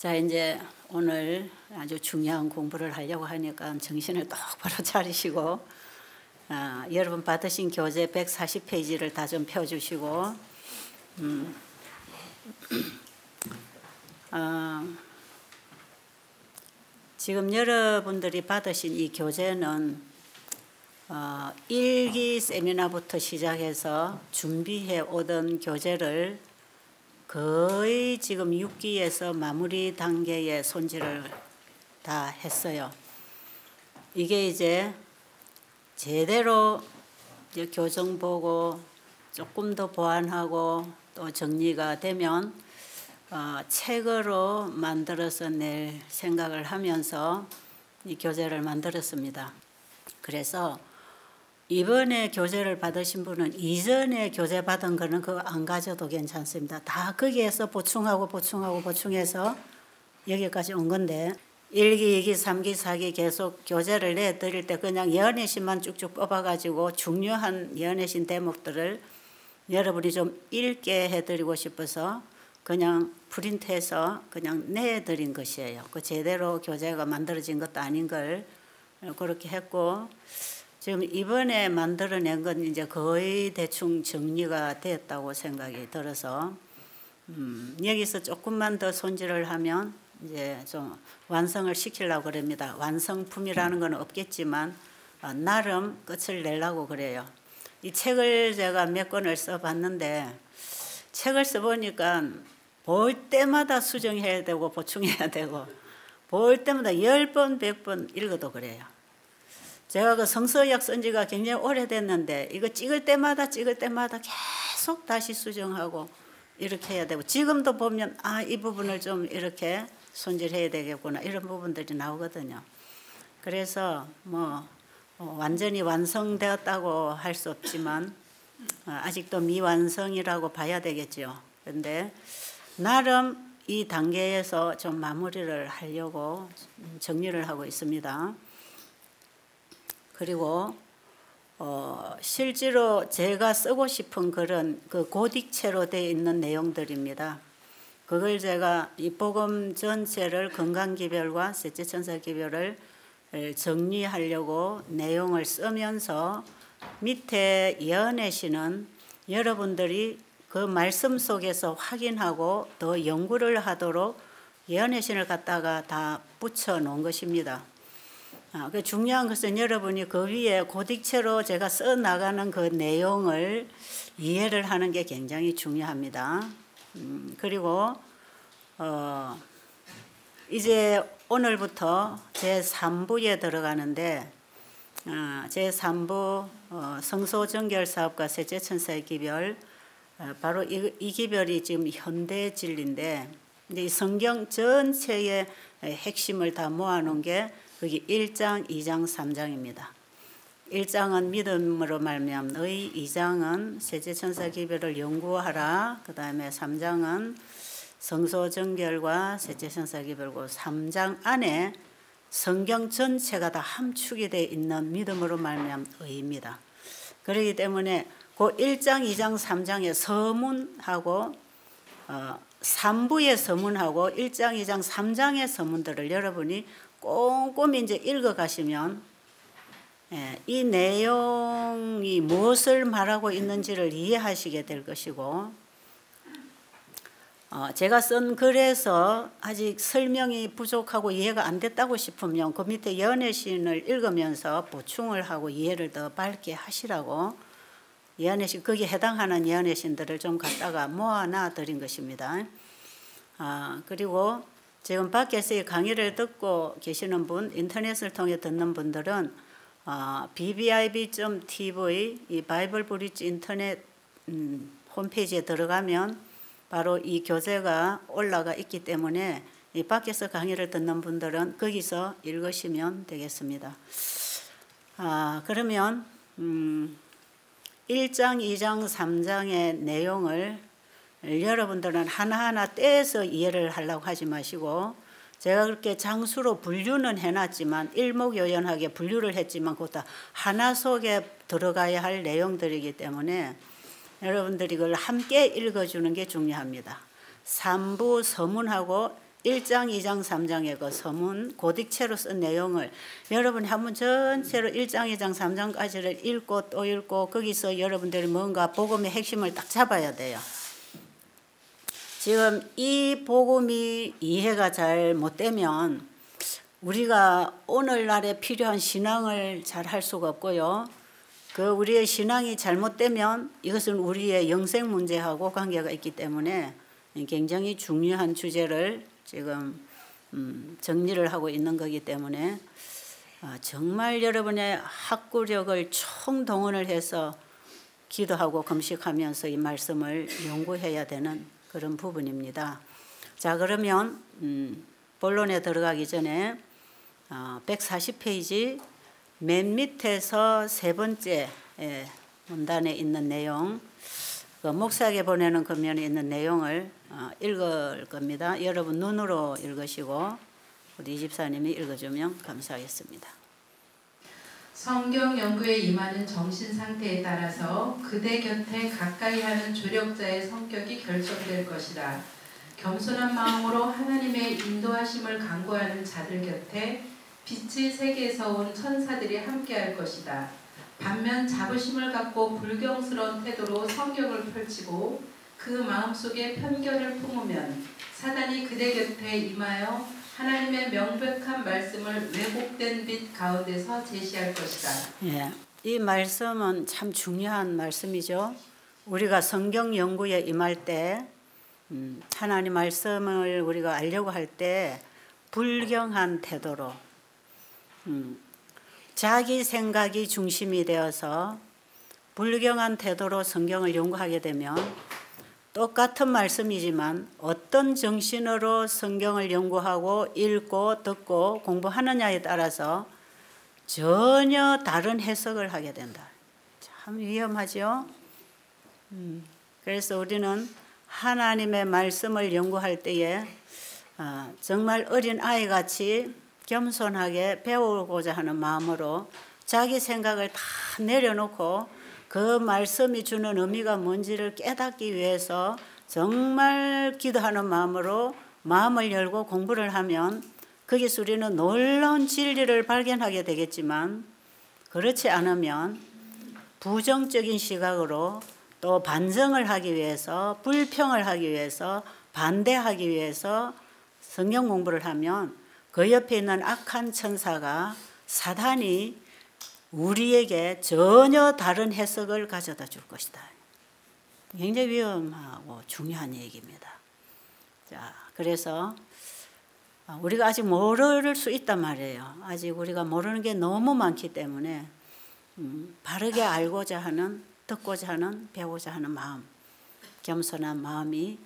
자, 이제 오늘 아주 중요한 공부를 하려고 하니까 정신을 똑바로 차리시고 여러분 받으신 교재 140페이지를 다 좀 펴주시고 지금 여러분들이 받으신 이 교재는 1기 세미나부터 시작해서 준비해 오던 교재를 거의 지금 6기에서 마무리 단계에 손질을 다 했어요. 이게 이제 제대로 이제 교정 보고 조금 더 보완하고 또 정리가 되면 책으로 만들어서 낼 생각을 하면서 이 교재를 만들었습니다. 그래서 이번에 교재를 받으신 분은 이전에 교재 받은 거는 그거 안 가져도 괜찮습니다. 다 거기에서 보충해서 여기까지 온 건데 1기, 2기, 3기, 4기 계속 교재를 내드릴 때 그냥 연애신만 쭉쭉 뽑아가지고 중요한 연애신 대목들을 여러분이 좀 읽게 해드리고 싶어서 그냥 프린트해서 그냥 내드린 것이에요. 그 제대로 교재가 만들어진 것도 아닌 걸 그렇게 했고 지금 이번에 만들어낸 건 이제 거의 대충 정리가 됐다고 생각이 들어서 여기서 조금만 더 손질을 하면 이제 좀 완성을 시키려고 그럽니다. 완성품이라는 건 없겠지만 나름 끝을 내려고 그래요. 이 책을 제가 몇 권을 써봤는데 책을 써보니까 볼 때마다 수정해야 되고 보충해야 되고 볼 때마다 10번, 100번 읽어도 그래요. 제가 그 성서역 쓴 지가 굉장히 오래됐는데 이거 찍을 때마다 계속 다시 수정하고 이렇게 해야 되고 지금도 보면 이 부분을 좀 이렇게 손질해야 되겠구나 이런 부분들이 나오거든요. 그래서 완전히 완성되었다고 할 수 없지만 아직도 미완성이라고 봐야 되겠죠. 그런데 나름 이 단계에서 좀 마무리를 하려고 정리를 하고 있습니다. 그리고 실제로 제가 쓰고 싶은 글은 그 고딕체로 되어 있는 내용들입니다. 그걸 제가 이 복음 전체를 건강기별과 셋째 천사기별을 정리하려고 내용을 쓰면서 밑에 예언의신은 여러분들이 그 말씀 속에서 확인하고 더 연구를 하도록 예언의신을 갖다가 다 붙여 놓은 것입니다. 그 중요한 것은 여러분이 그 위에 고딕체로 제가 써 나가는 그 내용을 이해를 하는 게 굉장히 중요합니다. 그리고 이제 오늘부터 제3부에 들어가는데 제3부 성소정결사업과 셋째 천사의 기별 바로 이 기별이 지금 현대 진리인데 이 성경 전체의 핵심을 다 모아놓은 게 거기 1장, 2장, 3장입니다. 1장은 믿음으로 말미암은 의, 2장은 셋째 천사 기별을 연구하라. 그 다음에 3장은 성소정결과 셋째 천사 기별고 3장 안에 성경 전체가 다 함축이 되어 있는 믿음으로 말미암은 의입니다. 그렇기 때문에 그 1장, 2장, 3장의 서문하고 3부의 서문하고 1장, 2장, 3장의 서문들을 여러분이 꼼꼼히 이제 읽어가시면 이 내용이 무엇을 말하고 있는지를 이해하시게 될 것이고 제가 쓴 글에서 아직 설명이 부족하고 이해가 안 됐다고 싶으면 그 밑에 예언의신을 읽으면서 보충을 하고 이해를 더 밝게 하시라고 예언의신 거기에 해당하는 예언의신들을 좀 갖다가 모아놔 드린 것입니다. 그리고 지금 밖에서 이 강의를 듣고 계시는 분, 인터넷을 통해 듣는 분들은 bbib.tv 이 바이블 브릿지 인터넷 홈페이지에 들어가면 바로 이 교재가 올라가 있기 때문에 이 밖에서 강의를 듣는 분들은 거기서 읽으시면 되겠습니다. 그러면 1장, 2장, 3장의 내용을 여러분들은 하나하나 떼서 이해를 하려고 하지 마시고 제가 그렇게 장수로 분류는 해놨지만 일목요연하게 분류를 했지만 그것도 하나 속에 들어가야 할 내용들이기 때문에 여러분들이 이걸 함께 읽어주는 게 중요합니다. 3부 서문하고 1장, 2장, 3장의 그 서문 고딕체로 쓴 내용을 여러분이 한번 전체로 1장, 2장, 3장까지를 읽고 또 읽고 거기서 여러분들이 뭔가 복음의 핵심을 딱 잡아야 돼요. 지금 이 복음이 이해가 잘 못되면 우리가 오늘날에 필요한 신앙을 잘 할 수가 없고요. 그 우리의 신앙이 잘못되면 이것은 우리의 영생 문제하고 관계가 있기 때문에 굉장히 중요한 주제를 지금 정리를 하고 있는 거기 때문에 정말 여러분의 학구력을 총동원을 해서 기도하고 금식하면서 이 말씀을 연구해야 되는 그런 부분입니다. 자, 그러면 본론에 들어가기 전에 140페이지 맨 밑에서 세 번째 문단에 있는 내용, 그 목사에게 보내는 금연에 있는 내용을 읽을 겁니다. 여러분 눈으로 읽으시고 우리 집사님이 읽어주면 감사하겠습니다. 성경 연구에 임하는 정신 상태에 따라서 그대 곁에 가까이 하는 조력자의 성격이 결정될 것이다. 겸손한 마음으로 하나님의 인도하심을 간구하는 자들 곁에 빛의 세계에서 온 천사들이 함께할 것이다. 반면 자부심을 갖고 불경스러운 태도로 성경을 펼치고 그 마음속에 편견을 품으면 사단이 그대 곁에 임하여 하나님의 명백한 말씀을 왜곡된 빛 가운데서 제시할 것이다. 예, 이 말씀은 참 중요한 말씀이죠. 우리가 성경 연구에 임할 때 하나님 말씀을 우리가 알려고 할 때 불경한 태도로 자기 생각이 중심이 되어서 불경한 태도로 성경을 연구하게 되면 똑같은 말씀이지만 어떤 정신으로 성경을 연구하고 읽고 듣고 공부하느냐에 따라서 전혀 다른 해석을 하게 된다. 참 위험하죠. 그래서 우리는 하나님의 말씀을 연구할 때에 정말 어린 아이같이 겸손하게 배우고자 하는 마음으로 자기 생각을 다 내려놓고 그 말씀이 주는 의미가 뭔지를 깨닫기 위해서 정말 기도하는 마음으로 마음을 열고 공부를 하면 거기서 우리는 놀라운 진리를 발견하게 되겠지만 그렇지 않으면 부정적인 시각으로 또 반정을 하기 위해서 불평을 하기 위해서 반대하기 위해서 성경 공부를 하면 그 옆에 있는 악한 천사가 사단이 우리에게 전혀 다른 해석을 가져다 줄 것이다. 굉장히 위험하고 중요한 얘기입니다. 자, 그래서 우리가 아직 모를 수 있단 말이에요. 아직 우리가 모르는 게 너무 많기 때문에 바르게 알고자 하는, 듣고자 하는, 배우고자 하는 마음, 겸손한 마음이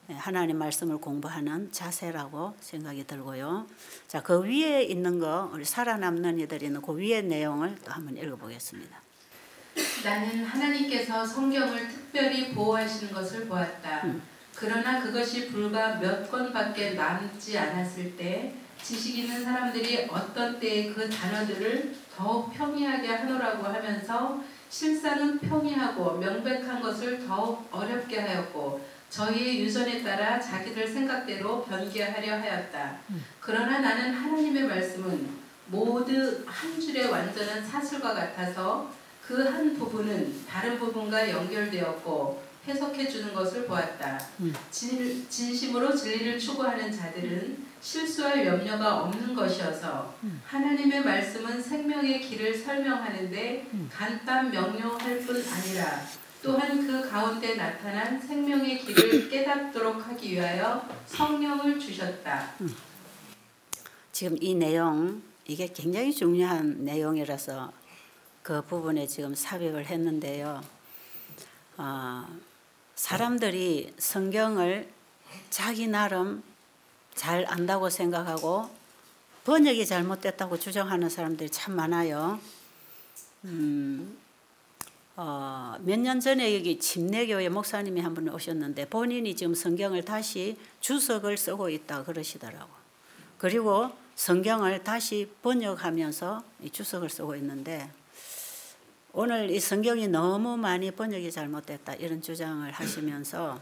하나님 말씀을 공부하는 자세라고 생각이 들고요. 자, 그 위에 있는 거 우리 살아남는 이들이 있는 그 위에 내용을 또 한번 읽어보겠습니다. 나는 하나님께서 성경을 특별히 보호하시는 것을 보았다. 그러나 그것이 불과 몇 권밖에 남지 않았을 때 지식 있는 사람들이 어떤 때에 그 단어들을 더욱 평이하게 하노라고 하면서 실상은 평이하고 명백한 것을 더욱 어렵게 하였고 저희의 유전에 따라 자기들 생각대로 변개하려 하였다. 그러나 나는 하나님의 말씀은 모두 한 줄의 완전한 사슬과 같아서 그 한 부분은 다른 부분과 연결되었고 해석해 주는 것을 보았다. 진심으로 진리를 추구하는 자들은 실수할 염려가 없는 것이어서 하나님의 말씀은 생명의 길을 설명하는데 간단 명료할 뿐 아니라 또한 그 가운데 나타난 생명의 길을 깨닫도록 하기 위하여 성령을 주셨다. 지금 이 내용, 이게 굉장히 중요한 내용이라서 그 부분에 지금 삽입을 했는데요. 사람들이 성경을 자기 나름 잘 안다고 생각하고 번역이 잘못됐다고 주장하는 사람들이 참 많아요. 몇 년 전에 여기 침례교회 목사님이 한 분 오셨는데 본인이 지금 성경을 다시 주석을 쓰고 있다 그러시더라고. 그리고 성경을 다시 번역하면서 주석을 쓰고 있는데 오늘 이 성경이 너무 많이 번역이 잘못됐다 이런 주장을 하시면서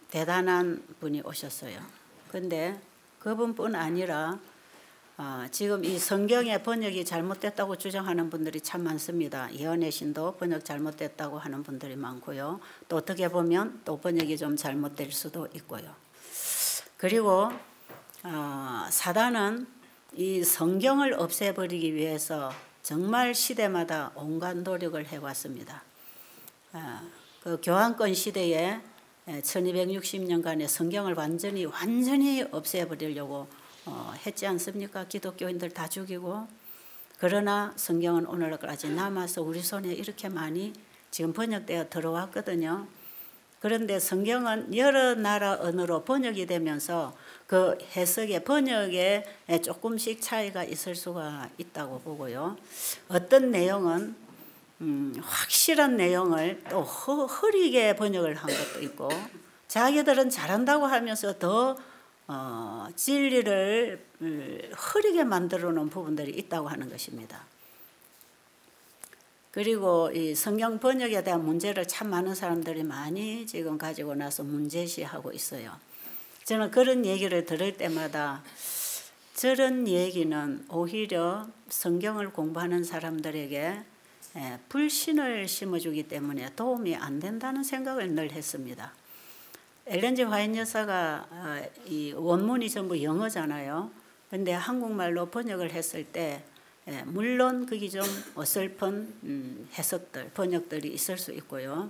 대단한 분이 오셨어요. 근데 그분뿐 아니라 지금 이 성경의 번역이 잘못됐다고 주장하는 분들이 참 많습니다. 예언의 신도 번역 잘못됐다고 하는 분들이 많고요. 또 어떻게 보면 또 번역이 좀 잘못될 수도 있고요. 그리고 사단은 이 성경을 없애버리기 위해서 정말 시대마다 온갖 노력을 해왔습니다. 그 교황권 시대에 1260년간의 성경을 완전히 없애버리려고 했지 않습니까? 기독교인들 다 죽이고. 그러나 성경은 오늘까지 남아서 우리 손에 이렇게 많이 지금 번역되어 들어왔거든요. 그런데 성경은 여러 나라 언어로 번역이 되면서 그 해석의 번역에 조금씩 차이가 있을 수가 있다고 보고요. 어떤 내용은 확실한 내용을 또 흐리게 번역을 한 것도 있고, 자기들은 잘한다고 하면서 더 진리를 흐리게 만들어 놓은 부분들이 있다고 하는 것입니다. 그리고 이 성경 번역에 대한 문제를 참 많은 사람들이 많이 지금 가지고 나서 문제시하고 있어요. 저는 그런 얘기를 들을 때마다 저런 얘기는 오히려 성경을 공부하는 사람들에게 불신을 심어주기 때문에 도움이 안 된다는 생각을 늘 했습니다. 엘렌 G. 화이트 여사가 이 원문이 전부 영어잖아요. 근데 한국말로 번역을 했을 때 물론 그게 좀 어설픈 해석들, 번역들이 있을 수 있고요.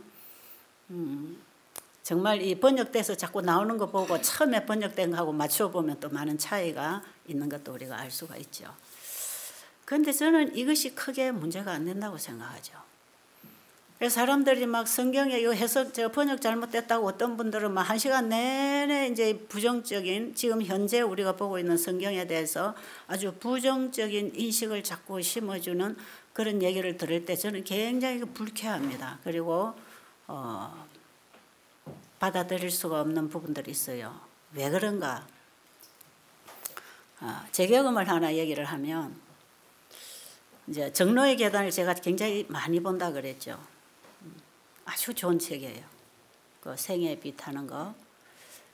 정말 이 번역돼서 자꾸 나오는 거 보고 처음에 번역된 거하고 맞춰보면 또 많은 차이가 있는 것도 우리가 알 수가 있죠. 그런데 저는 이것이 크게 문제가 안 된다고 생각하죠. 그래서 사람들이 막 성경에 이 해석, 저 번역 잘못됐다고 어떤 분들은 막 1시간 내내 이제 부정적인, 지금 현재 우리가 보고 있는 성경에 대해서 아주 부정적인 인식을 자꾸 심어주는 그런 얘기를 들을 때 저는 굉장히 불쾌합니다. 그리고 받아들일 수가 없는 부분들이 있어요. 왜 그런가? 제 경험을 하나 얘기를 하면, 이제 정로의 계단을 제가 굉장히 많이 본다 그랬죠. 아주 좋은 책이에요. 그 생의 빛 하는 거.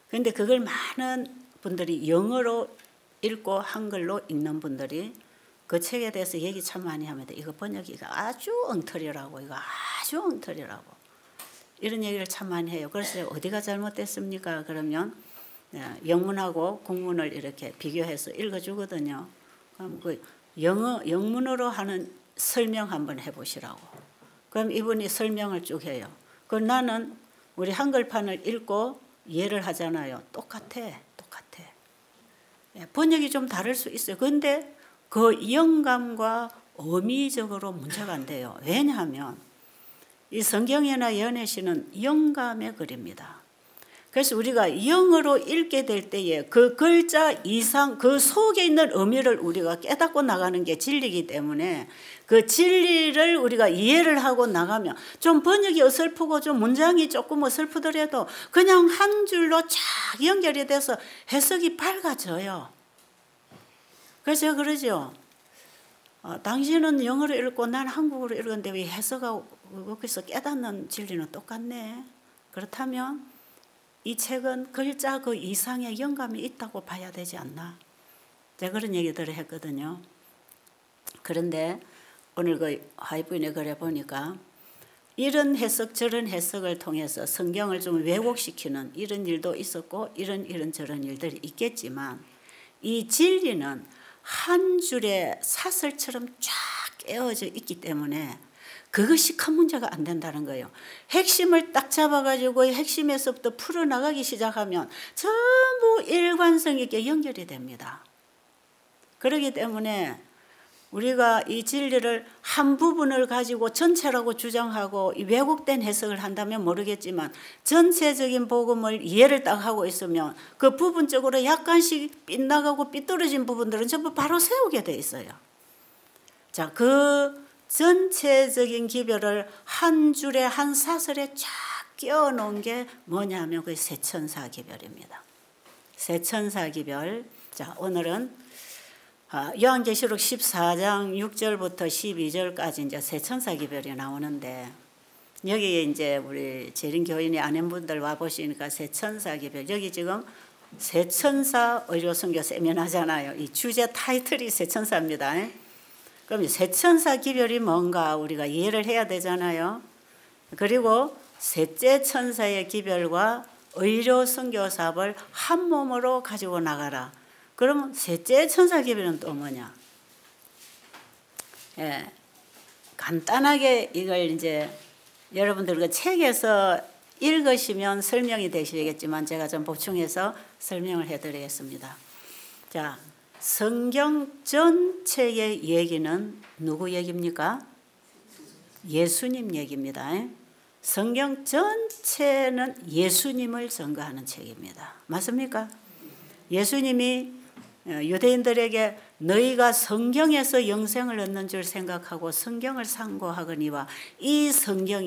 그런데 그걸 많은 분들이 영어로 읽고 한글로 읽는 분들이 그 책에 대해서 얘기 참 많이 합니다. 이거 번역이 아주 엉터리라고, 이거 아주 엉터리라고. 이런 얘기를 참 많이 해요. 그래서 어디가 잘못됐습니까? 그러면 영문하고 국문을 이렇게 비교해서 읽어주거든요. 그럼 그 영문으로 하는 설명 한번 해보시라고. 그럼 이분이 설명을 쭉 해요. 그럼 나는 우리 한글판을 읽고 이해를 하잖아요. 똑같아. 번역이 좀 다를 수 있어요. 그런데 그 영감과 어미적으로 문제가 안 돼요. 왜냐하면 이 성경이나 예언의 시는 영감의 글입니다. 그래서 우리가 영어로 읽게 될 때에 그 글자 이상 그 속에 있는 의미를 우리가 깨닫고 나가는 게 진리이기 때문에 그 진리를 우리가 이해를 하고 나가면 좀 번역이 어설프고 좀 문장이 조금 어설프더라도 그냥 한 줄로 쫙 연결이 돼서 해석이 밝아져요. 그래서 제가 그러죠. 당신은 영어로 읽고 난 한국어로 읽었는데 왜 해석하고 거기서 깨닫는 진리는 똑같네. 그렇다면 이 책은 글자 그 이상의 영감이 있다고 봐야 되지 않나. 제가 그런 얘기들을 했거든요. 그런데 오늘 그 화이트인의 글에 보니까 이런 해석 저런 해석을 통해서 성경을 좀 왜곡시키는 이런 일도 있었고 이런 저런 일들이 있겠지만 이 진리는 한 줄의 사슬처럼 쫙 깨어져 있기 때문에 그것이 큰 문제가 안 된다는 거예요. 핵심을 딱 잡아가지고 핵심에서부터 풀어나가기 시작하면 전부 일관성 있게 연결이 됩니다. 그렇기 때문에 우리가 이 진리를 한 부분을 가지고 전체라고 주장하고 왜곡된 해석을 한다면 모르겠지만 전체적인 복음을 이해를 딱 하고 있으면 그 부분적으로 약간씩 빗나가고 삐뚤어진 부분들은 전부 바로 세우게 돼 있어요. 자, 그 전체적인 기별을 한 줄에 한 사슬에 쫙 끼워 놓은 게 뭐냐면 그 세천사 기별입니다. 세천사 기별. 자, 오늘은 요한계시록 14장 6절부터 12절까지 이제 세천사 기별이 나오는데 여기에 이제 우리 재림 교인이 아는 분들 와 보시니까 세천사 기별 여기 지금 세천사 의료선교 세미나잖아요. 이 주제 타이틀이 세천사입니다. 그럼 세천사 기별이 뭔가 우리가 이해를 해야 되잖아요. 그리고 셋째 천사의 기별과 의료선교 사업을 한 몸으로 가지고 나가라. 그러면 셋째 천사 기별은 또 뭐냐? 예, 간단하게 이걸 이제 여러분들 그 책에서 읽으시면 설명이 되시겠지만 제가 좀 보충해서 설명을 해드리겠습니다. 자, 성경 전체의 얘기는 누구 얘기입니까? 예수님 얘기입니다. 성경 전체는 예수님을 증거하는 책입니다. 맞습니까? 예수님이 유대인들에게 너희가 성경에서 영생을 얻는 줄 생각하고 성경을 상고하거니와 이 성경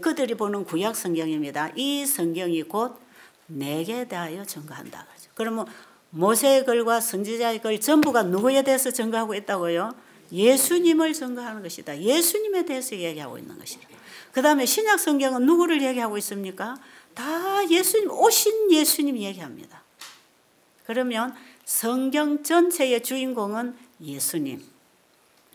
그들이 보는 구약 성경입니다. 이 성경이 곧 내게 대하여 증거한다. 그러면 모세의 글과 선지자의 글 전부가 누구에 대해서 증거하고 있다고요? 예수님을 증거하는 것이다. 예수님에 대해서 얘기하고 있는 것이다. 그 다음에 신약 성경은 누구를 얘기하고 있습니까? 다 예수님, 오신 예수님 얘기합니다. 그러면 성경 전체의 주인공은 예수님.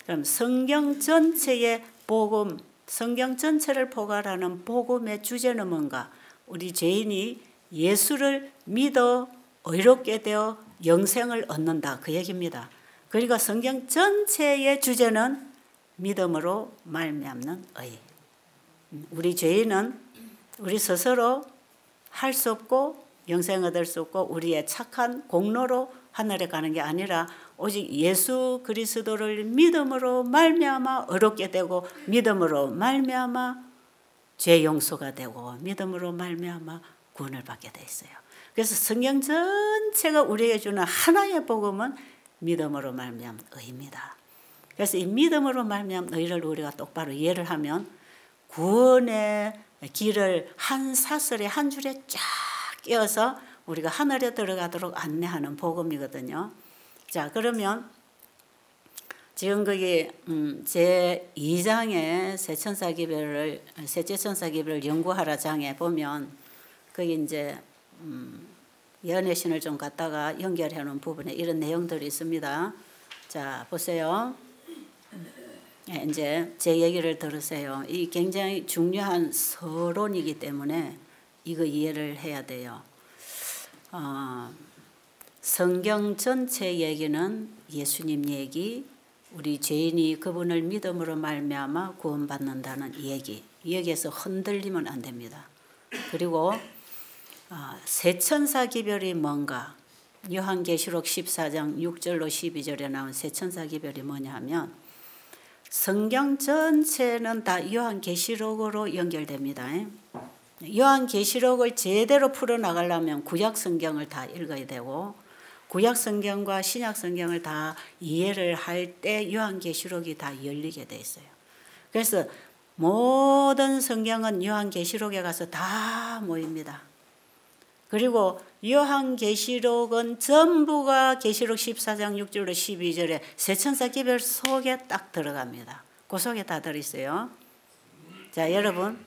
그럼 성경 전체의 복음, 성경 전체를 포괄하는 복음의 주제는 뭔가? 우리 죄인이 예수를 믿어 의롭게 되어 영생을 얻는다. 그 얘기입니다. 그러니까 성경 전체의 주제는 믿음으로 말미암는 의. 우리 죄인은 우리 스스로 할 수 없고 영생 얻을 수 없고 우리의 착한 공로로 하늘에 가는 게 아니라 오직 예수 그리스도를 믿음으로 말미암아 의롭게 되고 믿음으로 말미암아 죄 용서가 되고 믿음으로 말미암아 구원을 받게 돼 있어요. 그래서 성경 전체가 우리에게 주는 하나의 복음은 믿음으로 말미암은 의입니다. 그래서 이 믿음으로 말미암은 의를 우리가 똑바로 이해를 하면 구원의 길을 한 사슬에 한 줄에 쫙 끼워서 우리가 하늘에 들어가도록 안내하는 복음이거든요. 자, 그러면 지금 거기 제 2장에 셋째 천사 기별을 연구하라 장에 보면 거기 이제 연애신을 좀 갖다가 연결해 놓은 부분에 이런 내용들이 있습니다. 자, 보세요. 이제 제 얘기를 들으세요. 이 굉장히 중요한 서론이기 때문에 이거 이해를 해야 돼요. 성경 전체 얘기는 예수님 얘기, 우리 죄인이 그분을 믿음으로 말미암아 구원받는다는 얘기. 여기에서 흔들리면 안 됩니다. 그리고 세천사 기별이 뭔가? 요한계시록 14장 6절로 12절에 나온 세천사 기별이 뭐냐 하면 성경 전체는 다 요한계시록으로 연결됩니다. 요한계시록을 제대로 풀어나가려면 구약성경을 다 읽어야 되고 구약성경과 신약성경을 다 이해를 할 때 요한계시록이 다 열리게 돼 있어요. 그래서 모든 성경은 요한계시록에 가서 다 모입니다. 그리고 요한계시록은 전부가 계시록 14장 6절로 12절에 세천사 기별 속에 딱 들어갑니다. 그 속에 다 들어있어요. 자, 여러분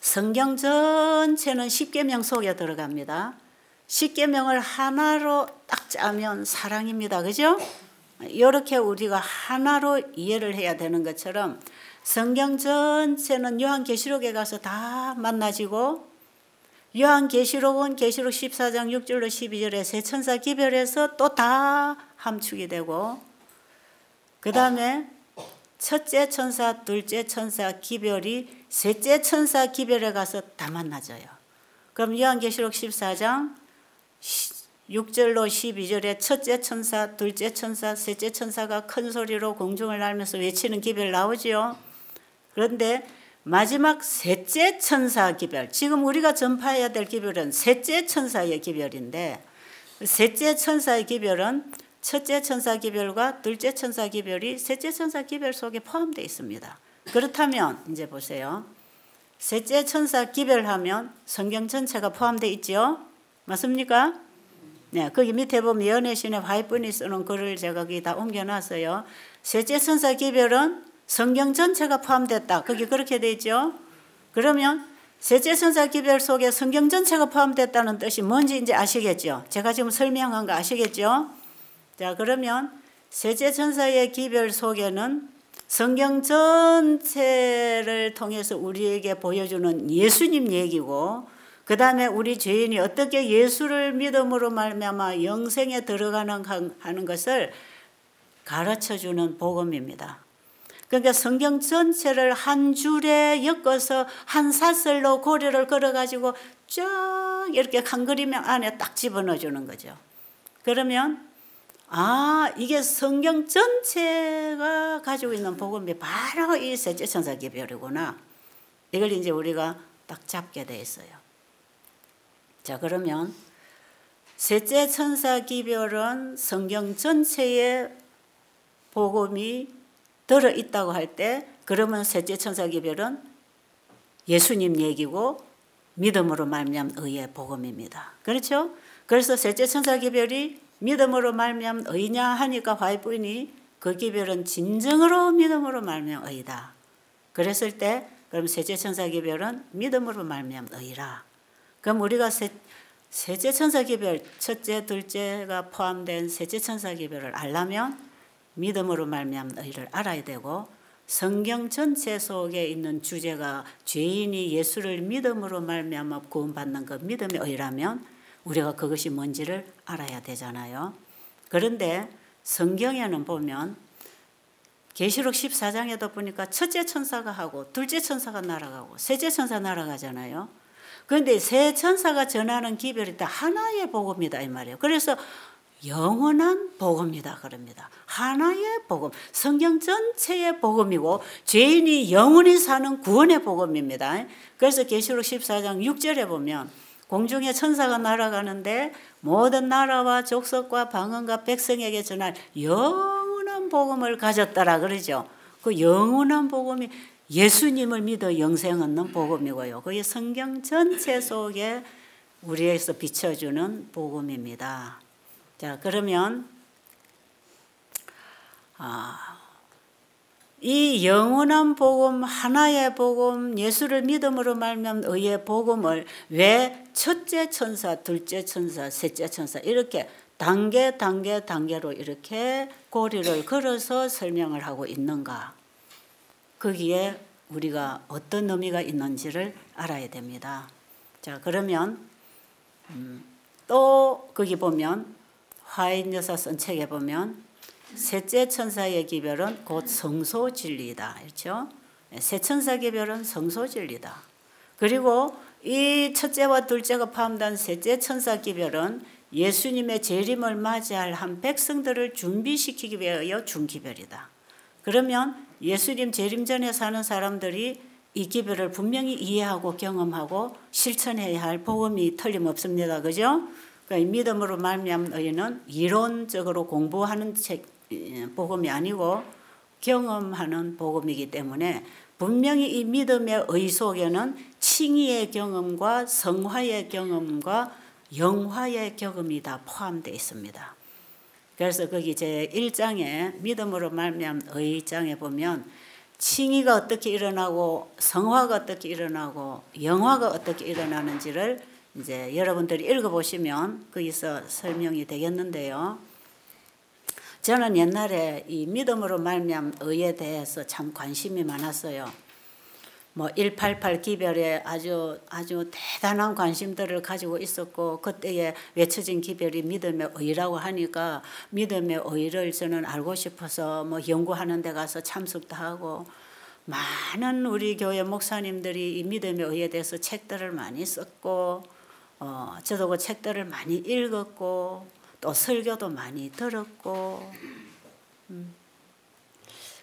성경 전체는 십계명 속에 들어갑니다. 십계명을 하나로 딱 짜면 사랑입니다. 그죠? 이렇게 우리가 하나로 이해를 해야 되는 것처럼 성경 전체는 요한계시록에 가서 다 만나지고 요한계시록은 계시록 14장 6절로 12절에 세천사 기별에서 또 다 함축이 되고 그 다음에 첫째 천사, 둘째 천사 기별이 셋째 천사 기별에 가서 다 만나져요. 그럼 요한계시록 14장 6절로 12절에 첫째 천사, 둘째 천사, 셋째 천사가 큰 소리로 공중을 날면서 외치는 기별 나오지요. 그런데 마지막 셋째 천사 기별, 지금 우리가 전파해야 될 기별은 셋째 천사의 기별인데 셋째 천사의 기별은 첫째 천사 기별과 둘째 천사 기별이 셋째 천사 기별 속에 포함되어 있습니다. 그렇다면 이제 보세요. 셋째 천사 기별하면 성경 전체가 포함되어 있죠. 맞습니까? 네, 거기 밑에 보면 연애신의 화이트분이 쓰는 글을 제가 거기 다 옮겨놨어요. 셋째 천사 기별은 성경 전체가 포함됐다. 거기 그렇게 돼 있죠. 그러면 셋째 천사 기별 속에 성경 전체가 포함됐다는 뜻이 뭔지 이제 아시겠죠? 제가 지금 설명한 거 아시겠죠? 자, 그러면 셋째 천사의 기별 속에는 성경 전체를 통해서 우리에게 보여주는 예수님 얘기고, 그 다음에 우리 죄인이 어떻게 예수를 믿음으로 말미암아 영생에 들어가는 하는 것을 가르쳐주는 복음입니다. 그러니까 성경 전체를 한 줄에 엮어서 한 사설로 고리를 걸어가지고 쫙 이렇게 한 그림 안에 딱 집어넣어 주는 거죠. 그러면 이게 성경 전체가 가지고 있는 복음이 바로 이 셋째 천사 기별이구나. 이걸 이제 우리가 딱 잡게 돼 있어요. 자, 그러면 셋째 천사 기별은 성경 전체의 복음이 들어있다고 할 때, 그러면 셋째 천사 기별은 예수님 얘기고 믿음으로 말미암은 의의 복음입니다. 그렇죠? 그래서 셋째 천사 기별이 믿음으로 말미암은 의냐 하니까 화이부인이 그 기별은 진정으로 믿음으로 말미암은 의다. 그랬을 때 그럼 셋째 천사 기별은 믿음으로 말미암은 의라. 그럼 우리가 셋째 천사 기별, 첫째, 둘째가 포함된 셋째 천사 기별을 알려면 믿음으로 말미암은 의를 알아야 되고, 성경 전체 속에 있는 주제가 죄인이 예수를 믿음으로 말미암아 구원받는 그 믿음의 의라면 우리가 그것이 뭔지를 알아야 되잖아요. 그런데 성경에는 보면 계시록 14장에도 보니까 첫째 천사가 하고 둘째 천사가 날아가고 셋째 천사 날아가잖아요. 그런데 세 천사가 전하는 기별이 다 하나의 복음이다 이 말이에요. 그래서 영원한 복음이다 그럽니다. 하나의 복음, 성경 전체의 복음이고 죄인이 영원히 사는 구원의 복음입니다. 그래서 계시록 14장 6절에 보면 공중에 천사가 날아가는데 모든 나라와 족속과 방언과 백성에게 전할 영원한 복음을 가졌더라 그러죠. 그 영원한 복음이 예수님을 믿어 영생 얻는 복음이고요. 그게 성경 전체 속에 우리에서 비춰주는 복음입니다. 자, 그러면 이 영원한 복음, 하나의 복음, 예수를 믿음으로 말미암은 의의 복음을 왜 첫째 천사, 둘째 천사, 셋째 천사 이렇게 단계로 이렇게 고리를 걸어서 설명을 하고 있는가? 거기에 우리가 어떤 의미가 있는지를 알아야 됩니다. 자, 그러면 또 거기 보면 화인 여사 쓴 책에 보면 셋째 천사의 기별은 곧 성소 진리다. 그렇죠? 세 천사 기별은 성소 진리다. 그리고 이 첫째와 둘째가 포함된 셋째 천사 기별은 예수님의 재림을 맞이할 한 백성들을 준비시키기 위하여 준 기별이다. 그러면 예수님 재림 전에 사는 사람들이 이 기별을 분명히 이해하고 경험하고 실천해야 할 복음이 틀림없습니다. 그죠? 그러니까 믿음으로 말미암은 의는 이론적으로 공부하는 복음이 아니고 경험하는 복음이기 때문에 분명히 이 믿음의 의 속에는 칭의의 경험과 성화의 경험과 영화의 경험이 다 포함되어 있습니다. 그래서 거기 제 1장에 믿음으로 말미암은 의장에 보면 칭의가 어떻게 일어나고 성화가 어떻게 일어나고 영화가 어떻게 일어나는지를 이제 여러분들이 읽어보시면 거기서 설명이 되겠는데요. 저는 옛날에 이 믿음으로 말미암은 의에 대해서 참 관심이 많았어요. 188 기별에 아주 대단한 관심들을 가지고 있었고 그때에 외쳐진 기별이 믿음의 의라고 하니까 믿음의 의를 저는 알고 싶어서 연구하는 데 가서 참석도 하고 많은 우리 교회 목사님들이 이 믿음의 의에 대해서 책들을 많이 썼고 저도 그 책들을 많이 읽었고 또 설교도 많이 들었고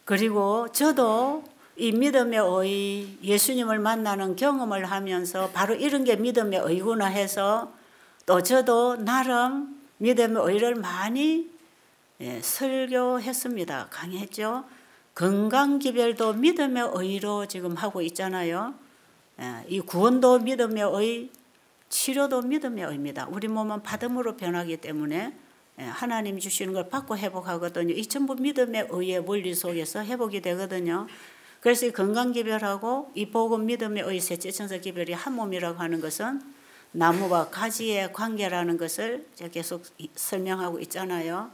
그리고 저도 이 믿음의 의, 예수님을 만나는 경험을 하면서 바로 이런 게 믿음의 의구나 해서 또 저도 나름 믿음의 의를 많이 설교했습니다. 강의했죠. 건강기별도 믿음의 의로 지금 하고 있잖아요. 이 구원도 믿음의 의, 치료도 믿음의 의입니다. 우리 몸은 받음으로 변하기 때문에 하나님 주시는 걸 받고 회복하거든요. 이 전부 믿음의 의의 원리 속에서 회복이 되거든요. 그래서 이 건강기별하고 이 복음 믿음의 의 셋째 천사 기별이 한 몸이라고 하는 것은 나무와 가지의 관계라는 것을 제가 계속 설명하고 있잖아요.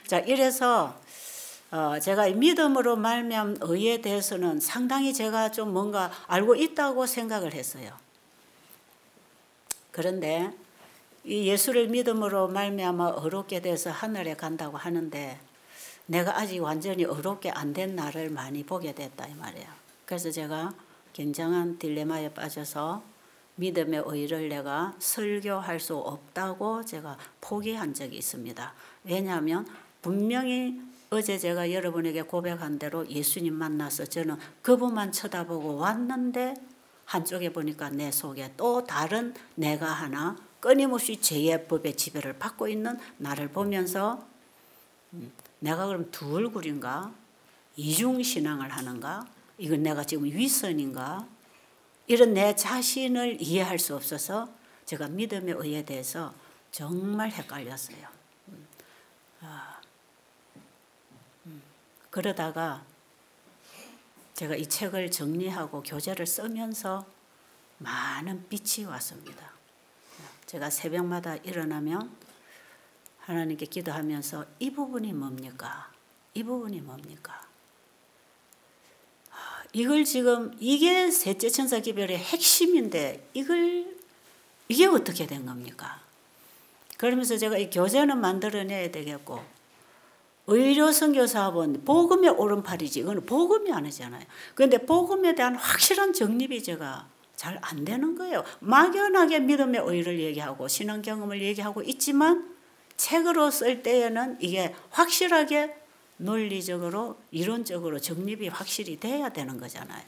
자, 이래서 제가 이 믿음으로 말미암은 의에 대해서는 상당히 제가 좀 뭔가 알고 있다고 생각을 했어요. 그런데 이 예수를 믿음으로 말미암아 의롭게 돼서 하늘에 간다고 하는데 내가 아직 완전히 의롭게 안 된 나를 많이 보게 됐다 이 말이에요. 그래서 제가 굉장한 딜레마에 빠져서 믿음의 의를 내가 설교할 수 없다고 제가 포기한 적이 있습니다. 왜냐하면 분명히 어제 제가 여러분에게 고백한 대로 예수님 만나서 저는 그분만 쳐다보고 왔는데 한쪽에 보니까 내 속에 또 다른 내가 하나 끊임없이 죄의 법의 지배를 받고 있는 나를 보면서 내가 그럼 두 얼굴인가? 이중신앙을 하는가? 이건 내가 지금 위선인가? 이런 내 자신을 이해할 수 없어서 제가 믿음의 의에 대해서 정말 헷갈렸어요. 그러다가 제가 이 책을 정리하고 교재를 쓰면서 많은 빛이 왔습니다. 제가 새벽마다 일어나면 하나님께 기도하면서 이 부분이 뭡니까? 이 부분이 뭡니까? 이걸 지금 이게 셋째 천사 기별의 핵심인데 이게 어떻게 된 겁니까? 그러면서 제가 이 교재는 만들어내야 되겠고 의료 선교사업은 복음의 오른팔이지 이거는 복음이 아니잖아요. 그런데 복음에 대한 확실한 정립이 제가 잘 안 되는 거예요. 막연하게 믿음의 의를 얘기하고 신앙 경험을 얘기하고 있지만 책으로 쓸 때에는 이게 확실하게 논리적으로 이론적으로 정립이 확실히 돼야 되는 거잖아요.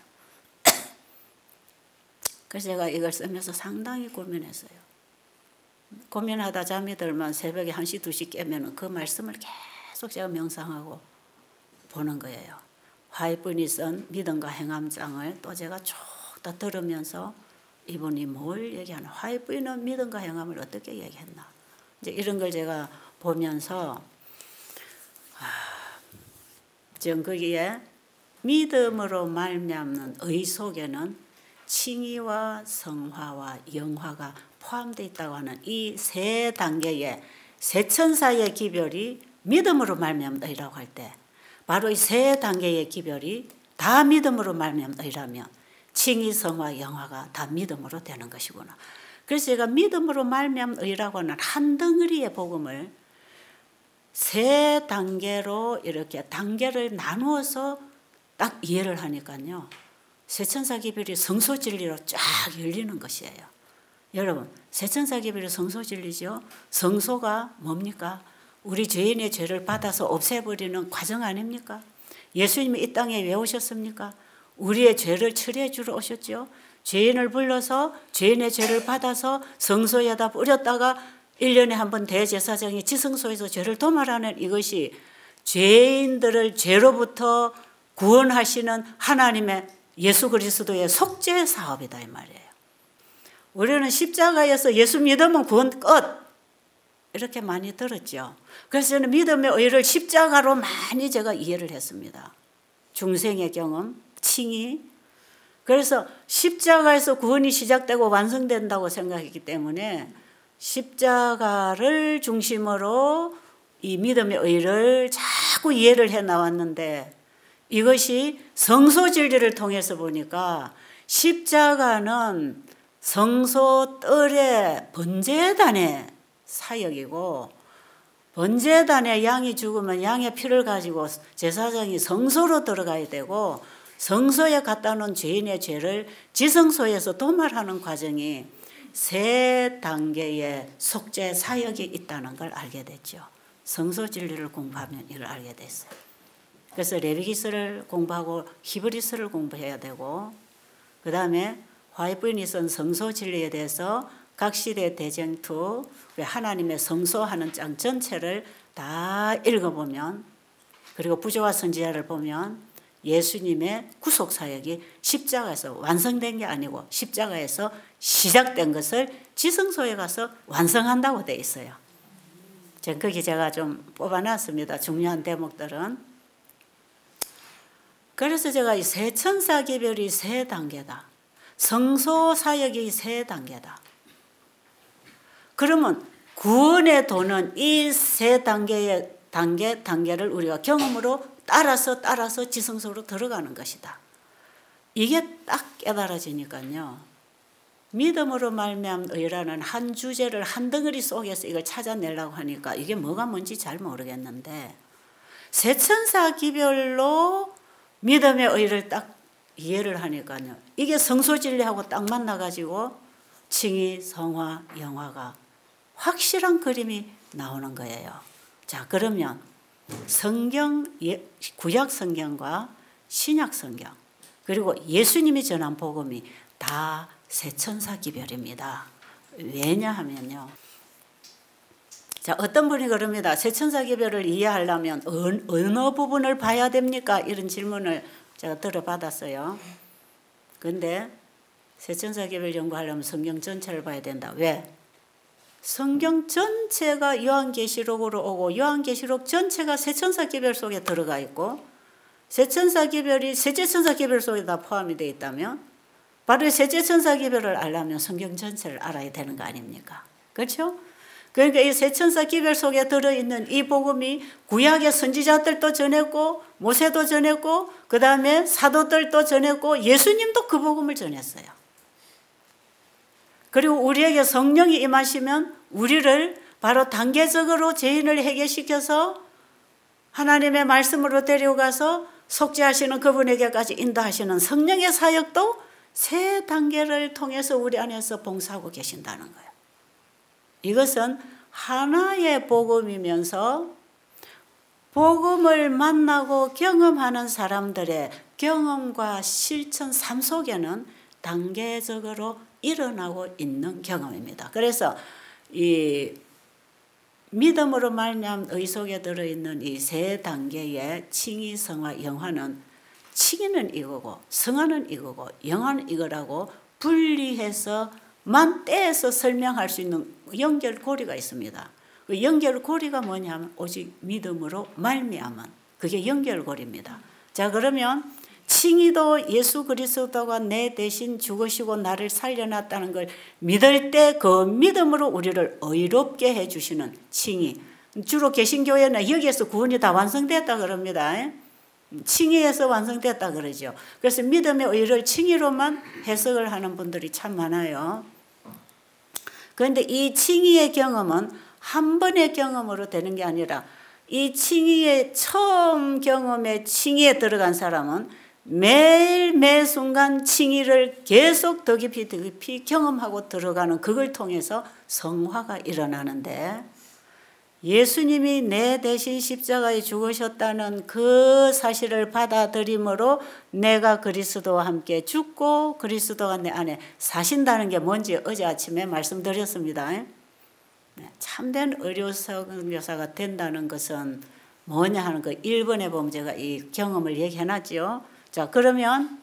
그래서 제가 이걸 쓰면서 상당히 고민했어요. 고민하다 잠이 들면 새벽에 1시 2시 깨면 그 말씀을 계속 제가 명상하고 보는 거예요. 화이트분이 쓴 믿음과 행함장을 또 제가 쭉 다 들으면서 이분이 뭘 얘기하나, 화이트분은 믿음과 행함을 어떻게 얘기했나, 이제 이런 걸 제가 보면서 지금 거기에 믿음으로 말미암는 의 속에는 칭의와 성화와 영화가 포함되어 있다고 하는 이 세 단계의 세 천사의 기별이 믿음으로 말미암는 의라고 할 때 바로 이 세 단계의 기별이 다 믿음으로 말미암는 의라면 칭의, 성화, 영화가 다 믿음으로 되는 것이구나. 그래서 제가 믿음으로 말미암는 의라고 하는 한 덩어리의 복음을 세 단계로 이렇게 단계를 나누어서 딱 이해를 하니까요. 세천사 기별이 성소 진리로 쫙 열리는 것이에요. 여러분, 세천사 기별이 성소 진리죠. 성소가 뭡니까? 우리 죄인의 죄를 받아서 없애버리는 과정 아닙니까? 예수님이 이 땅에 왜 오셨습니까? 우리의 죄를 처리해 주러 오셨죠. 죄인을 불러서 죄인의 죄를 받아서 성소에다 뿌렸다가 1년에 한 번 대제사장이 지성소에서 죄를 도말하는 이것이 죄인들을 죄로부터 구원하시는 하나님의 예수 그리스도의 속죄 사업이다 이 말이에요. 우리는 십자가에서 예수 믿으면 구원 끝 이렇게 많이 들었죠. 그래서 저는 믿음의 의를 십자가로 많이 제가 이해를 했습니다. 중생의 경험, 칭의. 그래서 십자가에서 구원이 시작되고 완성된다고 생각했기 때문에 십자가를 중심으로 이 믿음의 의를 자꾸 이해를 해 나왔는데 이것이 성소 진리를 통해서 보니까 십자가는 성소 뜰의 번제단의 사역이고 번제단에 양이 죽으면 양의 피를 가지고 제사장이 성소로 들어가야 되고 성소에 갖다 놓은 죄인의 죄를 지성소에서 도말하는 과정이 세 단계의 속죄 사역이 있다는 걸 알게 됐죠. 성소 진리를 공부하면 이걸 알게 됐어요. 그래서 레위기서를 공부하고 히브리서를 공부해야 되고 그 다음에 화이트분이 쓴 성소 진리에 대해서 각 시대 대쟁투 하나님의 성소하는 장 전체를 다 읽어보면 그리고 부조와 선지자를 보면 예수님의 구속사역이 십자가에서 완성된 게 아니고 십자가에서 시작된 것을 지성소에 가서 완성한다고 되어 있어요. 거기 제가 좀 뽑아놨습니다. 중요한 대목들은. 그래서 제가 이 세 천사 기별이 세 단계다. 성소 사역이 세 단계다. 그러면 구원의 도는 이 세 단계를 우리가 경험으로 따라서 지성소로 들어가는 것이다. 이게 딱 깨달아지니까요. 믿음으로 말미암은 의라는 한 주제를 한 덩어리 속에서 이걸 찾아내려고 하니까 이게 뭐가 뭔지 잘 모르겠는데 세 천사 기별로 믿음의 의를 딱 이해를 하니까요. 이게 성소 진리하고 딱 만나가지고 칭의, 성화, 영화가 확실한 그림이 나오는 거예요. 자, 그러면 성경, 구약 성경과 신약 성경 그리고 예수님이 전한 복음이 다 세천사 기별입니다. 왜냐하면요. 자, 어떤 분이 그럽니다. 세천사 기별을 이해하려면 어느 부분을 봐야 됩니까? 이런 질문을 제가 들어받았어요. 그런데 세천사 기별 연구하려면 성경 전체를 봐야 된다. 왜? 성경 전체가 요한계시록으로 오고 요한계시록 전체가 세천사 기별 속에 들어가 있고 세천사 기별이 셋째 천사 기별 속에 다 포함이 되어 있다면 바로 셋째 천사 기별을 알려면 성경 전체를 알아야 되는 거 아닙니까? 그렇죠? 그러니까 이 세천사 기별 속에 들어있는 이 복음이 구약의 선지자들도 전했고 모세도 전했고 그 다음에 사도들도 전했고 예수님도 그 복음을 전했어요. 그리고 우리에게 성령이 임하시면 우리를 바로 단계적으로 죄인을 해결시켜서 하나님의 말씀으로 데려가서 속죄하시는 그분에게까지 인도하시는 성령의 사역도 세 단계를 통해서 우리 안에서 봉사하고 계신다는 거예요. 이것은 하나의 복음이면서 복음을 만나고 경험하는 사람들의 경험과 실천 삶 속에는 단계적으로 일어나고 있는 경험입니다. 그래서 이 믿음으로 말미암은 의 속에 들어있는 이 세 단계의 칭의, 성화, 영화는 칭의는 이거고 성화는 이거고 영화는 이거라고 분리해서만 떼서 설명할 수 있는 연결고리가 있습니다. 그 연결고리가 뭐냐면 오직 믿음으로 말미암은 그게 연결고리입니다. 자, 그러면 칭의도 예수 그리스도가 내 대신 죽으시고 나를 살려놨다는 걸 믿을 때 그 믿음으로 우리를 의롭게 해주시는 칭의. 주로 개신교회는 여기에서 구원이 다 완성됐다 그럽니다. 칭의에서 완성됐다 그러죠. 그래서 믿음의 의를 칭의로만 해석을 하는 분들이 참 많아요. 그런데 이 칭의의 경험은 한 번의 경험으로 되는 게 아니라 이 칭의의 처음 경험에 칭의에 들어간 사람은 매일 매 순간 칭의를 계속 더 깊이 경험하고 들어가는 그걸 통해서 성화가 일어나는데 예수님이 내 대신 십자가에 죽으셨다는 그 사실을 받아들임으로 내가 그리스도와 함께 죽고 그리스도가 내 안에 사신다는 게 뭔지 어제 아침에 말씀드렸습니다. 참된 의료선교사가 된다는 것은 뭐냐 하는 거 1번에 보면 제가 이 경험을 얘기해놨죠. 자, 그러면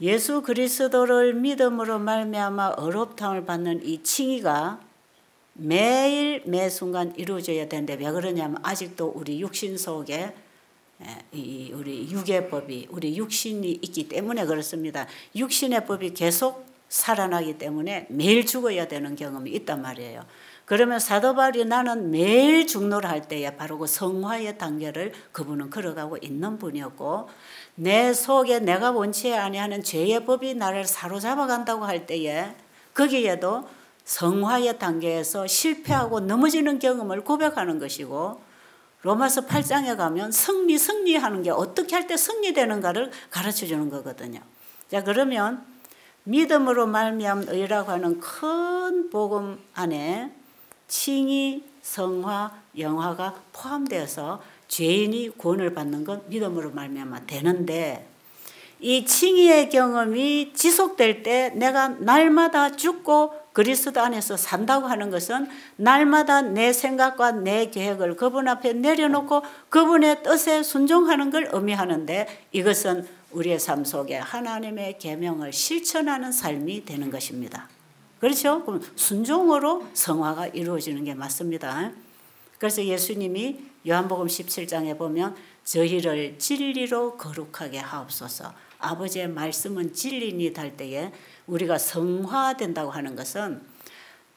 예수 그리스도를 믿음으로 말미암아 의롭다함을 받는 이 칭의가 매일 매 순간 이루어져야 되는데 왜 그러냐면 아직도 우리 육신 속에 우리 육의 법이 우리 육신이 있기 때문에 그렇습니다. 육신의 법이 계속 살아나기 때문에 매일 죽어야 되는 경험이 있단 말이에요. 그러면 사도 바울이 나는 매일 죽노라 할 때에 바로 그 성화의 단계를 그분은 걸어가고 있는 분이었고 내 속에 내가 원치 아니하는 죄의 법이 나를 사로잡아 간다고 할 때에 거기에도 성화의 단계에서 실패하고 넘어지는 경험을 고백하는 것이고 로마서 8장에 가면 승리하는 게 어떻게 할 때 승리되는가를 가르쳐 주는 거거든요. 자, 그러면 믿음으로 말미암은 의라고 하는 큰 복음 안에 칭의, 성화, 영화가 포함되어서 죄인이 구원을 받는 건 믿음으로 말미암아 되는데 이 칭의의 경험이 지속될 때 내가 날마다 죽고 그리스도 안에서 산다고 하는 것은 날마다 내 생각과 내 계획을 그분 앞에 내려놓고 그분의 뜻에 순종하는 걸 의미하는데 이것은 우리의 삶 속에 하나님의 계명을 실천하는 삶이 되는 것입니다. 그렇죠? 그럼 순종으로 성화가 이루어지는 게 맞습니다. 그래서 예수님이 요한복음 17장에 보면 저희를 진리로 거룩하게 하옵소서. 아버지의 말씀은 진리니 할 때에 우리가 성화된다고 하는 것은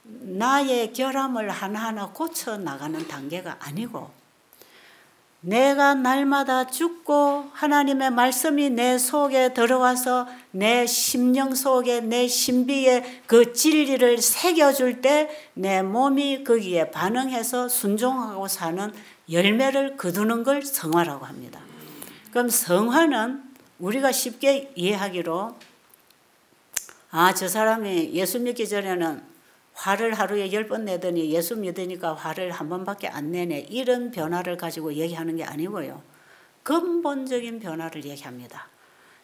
나의 결함을 하나하나 고쳐 나가는 단계가 아니고 내가 날마다 죽고 하나님의 말씀이 내 속에 들어와서 내 심령 속에 내 신비에 그 진리를 새겨줄 때 내 몸이 거기에 반응해서 순종하고 사는 열매를 거두는 걸 성화라고 합니다. 그럼 성화는 우리가 쉽게 이해하기로 저 사람이 예수 믿기 전에는 화를 하루에 10번 내더니 예수 믿으니까 화를 한 번밖에 안 내네. 이런 변화를 가지고 얘기하는 게 아니고요. 근본적인 변화를 얘기합니다.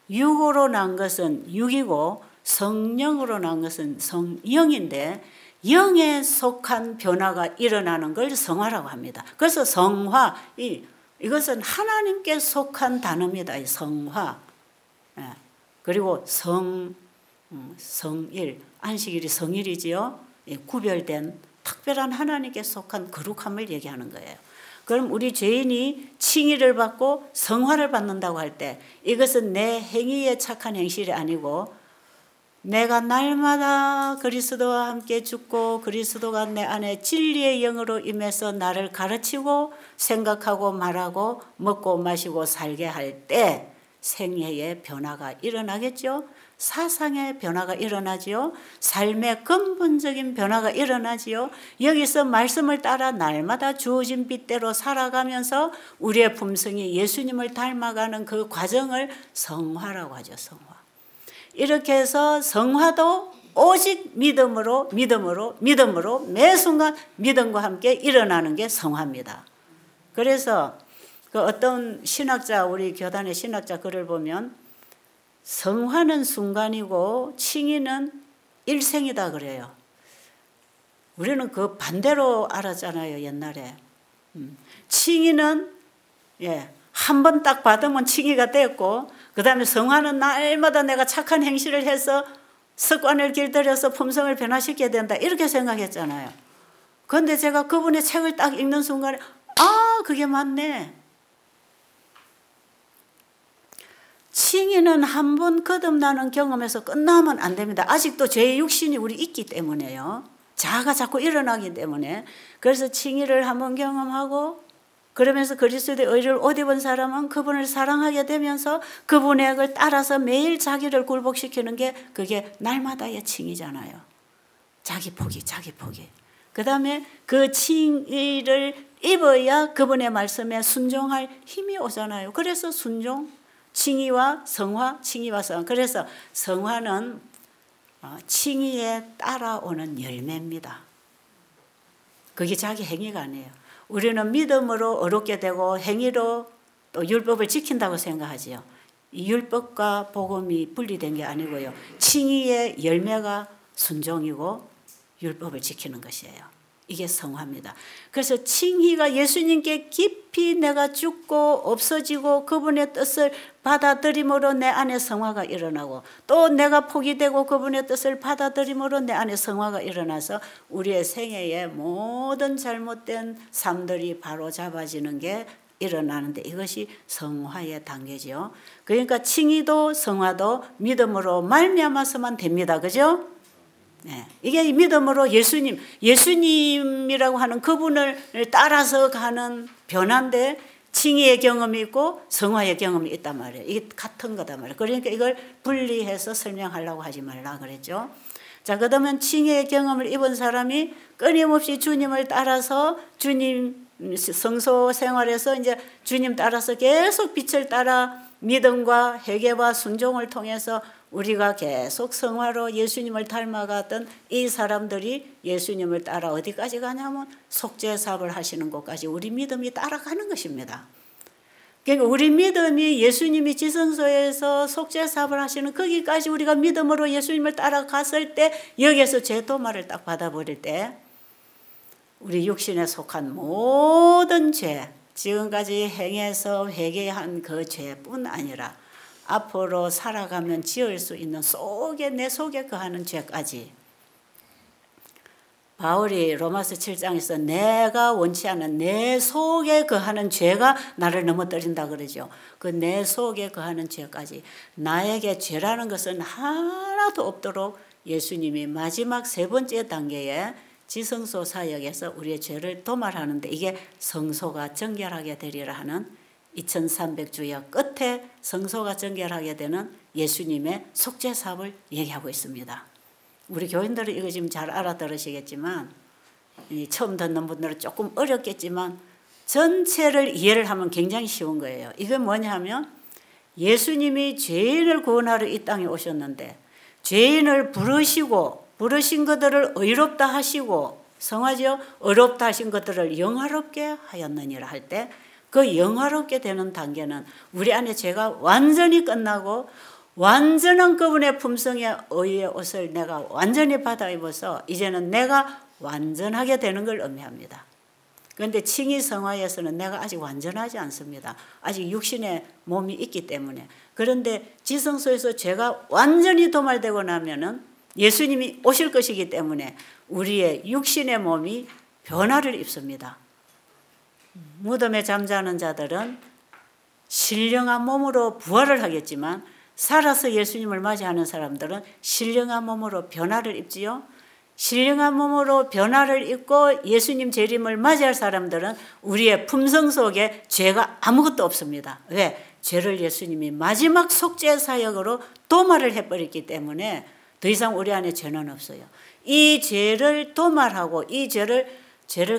육으로 난 것은 육이고 성령으로 난 것은 성령인데 영에 속한 변화가 일어나는 걸 성화라고 합니다. 그래서 성화, 이것은 하나님께 속한 단어입니다. 성화. 그리고 성일, 안식일이 성일이지요. 구별된 특별한 하나님께 속한 거룩함을 얘기하는 거예요. 그럼 우리 죄인이 칭의를 받고 성화를 받는다고 할 때 이것은 내 행위의 착한 행실이 아니고 내가 날마다 그리스도와 함께 죽고 그리스도가 내 안에 진리의 영으로 임해서 나를 가르치고 생각하고 말하고 먹고 마시고 살게 할 때 생애의 변화가 일어나겠죠. 사상의 변화가 일어나지요. 삶의 근본적인 변화가 일어나지요. 여기서 말씀을 따라 날마다 주어진 빛대로 살아가면서 우리의 품성이 예수님을 닮아가는 그 과정을 성화라고 하죠. 성화. 이렇게 해서 성화도 오직 믿음으로 매 순간 믿음과 함께 일어나는 게 성화입니다. 그래서 그 어떤 신학자, 우리 교단의 신학자 글을 보면 성화는 순간이고 칭의는 일생이다 그래요. 우리는 그 반대로 알았잖아요, 옛날에. 칭의는 한 번 딱 받으면 칭의가 됐고 그 다음에 성화는 날마다 내가 착한 행실을 해서 습관을 길들여서 품성을 변화시켜야 된다 이렇게 생각했잖아요. 그런데 제가 그분의 책을 딱 읽는 순간에 그게 맞네. 칭의는 한 번 거듭나는 경험에서 끝나면 안 됩니다. 아직도 죄의 육신이 우리 있기 때문에요. 자아가 자꾸 일어나기 때문에. 그래서 칭의를 한 번 경험하고 그러면서 그리스도의 의를 옷 입은 사람은 그분을 사랑하게 되면서 그분의 걸 따라서 매일 자기를 굴복시키는 게 그게 날마다의 칭의잖아요. 자기 포기. 그 다음에 그 칭의를 입어야 그분의 말씀에 순종할 힘이 오잖아요. 그래서 순종, 칭의와 성화, 칭의와 성화. 그래서 성화는 칭의에 따라오는 열매입니다. 그게 자기 행위가 아니에요. 우리는 믿음으로 어렵게 되고 행위로 또 율법을 지킨다고 생각하지요. 이 율법과 복음이 분리된 게 아니고요. 칭의의 열매가 순종이고 율법을 지키는 것이에요. 이게 성화입니다. 그래서 칭의가 예수님께 깊이 내가 죽고 없어지고 그분의 뜻을 받아들임으로 내 안에 성화가 일어나고 또 내가 포기되고 그분의 뜻을 받아들임으로 내 안에 성화가 일어나서 우리의 생애의 모든 잘못된 삶들이 바로 잡아지는 게 일어나는데 이것이 성화의 단계죠. 그러니까 칭의도 성화도 믿음으로 말미암아서만 됩니다. 그죠? 네. 이게 믿음으로 예수님이라고 하는 그분을 따라서 가는 변화인데 칭의의 경험이 있고 성화의 경험이 있단 말이에요. 이게 같은 거단 말이에요. 그러니까 이걸 분리해서 설명하려고 하지 말라 그랬죠. 자, 그러면 칭의의 경험을 입은 사람이 끊임없이 주님을 따라서 주님 성소 생활에서 이제 주님 따라서 계속 빛을 따라 믿음과 회개와 순종을 통해서 우리가 계속 성화로 예수님을 닮아갔던 이 사람들이 예수님을 따라 어디까지 가냐면 속죄사업을 하시는 곳까지 우리 믿음이 따라가는 것입니다. 그러니까 우리 믿음이 예수님이 지성소에서 속죄사업을 하시는 거기까지 우리가 믿음으로 예수님을 따라갔을 때 여기에서 죄 도말을 딱 받아버릴 때 우리 육신에 속한 모든 죄, 지금까지 행해서 회개한 그 죄뿐 아니라 앞으로 살아가면 지을 수 있는 내 속에 거하는 죄까지 바울이 로마서 7장에서 내가 원치 않은 내 속에 거하는 죄가 나를 넘어뜨린다 그러죠. 그 내 속에 거하는 죄까지 나에게 죄라는 것은 하나도 없도록 예수님이 마지막 세 번째 단계에 지성소 사역에서 우리의 죄를 도말하는데 이게 성소가 정결하게 되리라 하는 2300주여 끝에 성소가 정결하게 되는 예수님의 속죄 사업을 얘기하고 있습니다. 우리 교인들은 이거 지금 잘 알아들으시겠지만 처음 듣는 분들은 조금 어렵겠지만 전체를 이해를 하면 굉장히 쉬운 거예요. 이게 뭐냐 하면 예수님이 죄인을 구원하러 이 땅에 오셨는데 죄인을 부르신 것들을 의롭다 하시고 성화죠. 의롭다 하신 것들을 영화롭게 하였느니라 할 때 그 영화롭게 되는 단계는 우리 안에 죄가 완전히 끝나고 완전한 그분의 품성의 의의 옷을 내가 완전히 받아 입어서 이제는 내가 완전하게 되는 걸 의미합니다. 그런데 칭의 성화에서는 내가 아직 완전하지 않습니다. 아직 육신의 몸이 있기 때문에. 그런데 지성소에서 죄가 완전히 도말되고 나면은 예수님이 오실 것이기 때문에 우리의 육신의 몸이 변화를 입습니다. 무덤에 잠자는 자들은 신령한 몸으로 부활을 하겠지만 살아서 예수님을 맞이하는 사람들은 신령한 몸으로 변화를 입지요. 신령한 몸으로 변화를 입고 예수님 재림을 맞이할 사람들은 우리의 품성 속에 죄가 아무것도 없습니다. 왜? 죄를 예수님이 마지막 속죄 사역으로 도말을 해버렸기 때문에 더 이상 우리 안에 죄는 없어요. 이 죄를 도말하고 이 죄를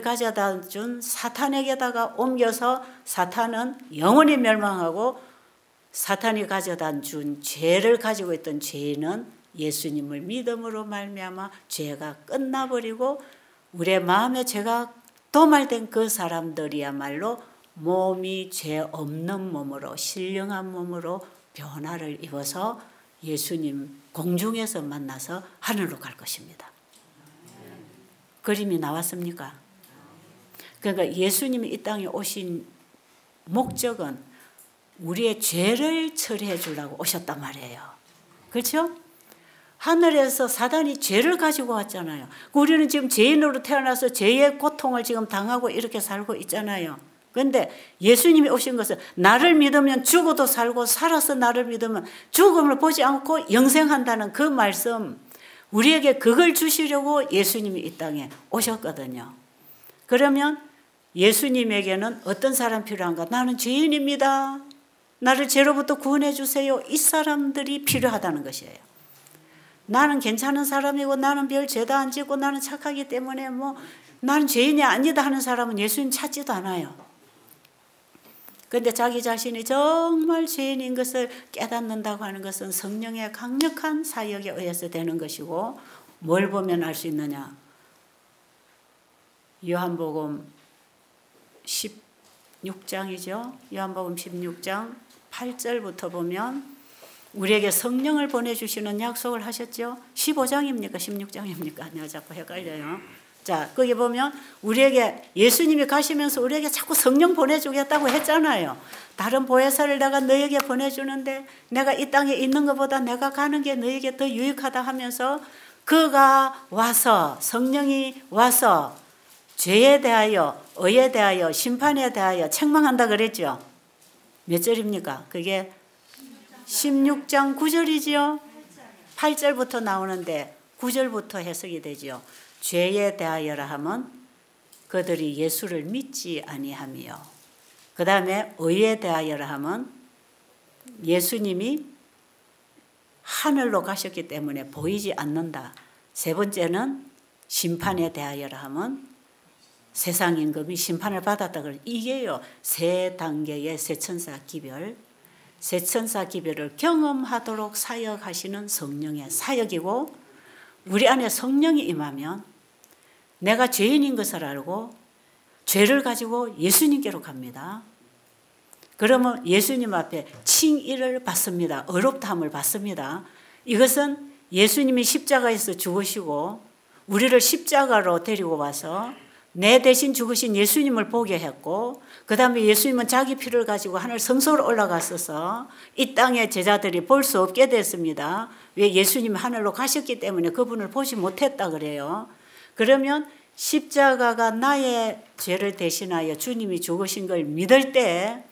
가져다 준 사탄에게다가 옮겨서 사탄은 영원히 멸망하고 사탄이 가져다 준 죄를 가지고 있던 죄인은 예수님을 믿음으로 말미암아 죄가 끝나버리고 우리의 마음에 죄가 도말된 그 사람들이야말로 몸이 죄 없는 몸으로 신령한 몸으로 변화를 입어서 예수님 공중에서 만나서 하늘로 갈 것입니다. 그림이 나왔습니까? 그러니까 예수님이 이 땅에 오신 목적은 우리의 죄를 처리해 주려고 오셨단 말이에요. 그렇죠? 하늘에서 사단이 죄를 가지고 왔잖아요. 우리는 지금 죄인으로 태어나서 죄의 고통을 지금 당하고 이렇게 살고 있잖아요. 그런데 예수님이 오신 것은 나를 믿으면 죽어도 살고 살아서 나를 믿으면 죽음을 보지 않고 영생한다는 그 말씀, 우리에게 그걸 주시려고 예수님이 이 땅에 오셨거든요. 그러면 예수님에게는 어떤 사람 필요한가? 나는 죄인입니다. 나를 죄로부터 구원해 주세요. 이 사람들이 필요하다는 것이에요. 나는 괜찮은 사람이고 나는 별 죄도 안 짓고 나는 착하기 때문에 나는 죄인이 아니다 하는 사람은 예수님 찾지도 않아요. 그런데 자기 자신이 정말 죄인인 것을 깨닫는다고 하는 것은 성령의 강력한 사역에 의해서 되는 것이고 뭘 보면 알 수 있느냐? 요한복음 16장이죠. 요한복음 16장 8절부터 보면 우리에게 성령을 보내주시는 약속을 하셨죠. 15장입니까? 16장입니까? 내가 자꾸 헷갈려요. 자, 거기 보면 우리에게 예수님이 가시면서 우리에게 자꾸 성령 보내주겠다고 했잖아요. 다른 보혜사를 내가 너에게 보내주는데 내가 이 땅에 있는 것보다 내가 가는 게 너에게 더 유익하다 하면서 그가 와서 성령이 와서 죄에 대하여 의에 대하여 심판에 대하여 책망한다 그랬죠. 몇 절입니까? 그게 16장 9절이지요. 8절부터 나오는데 9절부터 해석이 되죠. 죄에 대하여라 하면 그들이 예수를 믿지 아니하며, 그 다음에 의에 대하여라 하면 예수님이 하늘로 가셨기 때문에 보이지 않는다. 세 번째는 심판에 대하여라 하면 세상 임금이 심판을 받았다. 이게요, 세 단계의 세천사 기별, 세천사 기별을 경험하도록 사역하시는 성령의 사역이고, 우리 안에 성령이 임하면 내가 죄인인 것을 알고 죄를 가지고 예수님께로 갑니다. 그러면 예수님 앞에 칭의를 받습니다. 의롭다함을 받습니다. 이것은 예수님이 십자가에서 죽으시고 우리를 십자가로 데리고 와서 내 대신 죽으신 예수님을 보게 했고, 그 다음에 예수님은 자기 피를 가지고 하늘 성소로 올라갔어서 이 땅의 제자들이 볼 수 없게 됐습니다. 왜? 예수님이 하늘로 가셨기 때문에 그분을 보지 못했다 그래요. 그러면 십자가가 나의 죄를 대신하여 주님이 죽으신 걸 믿을 때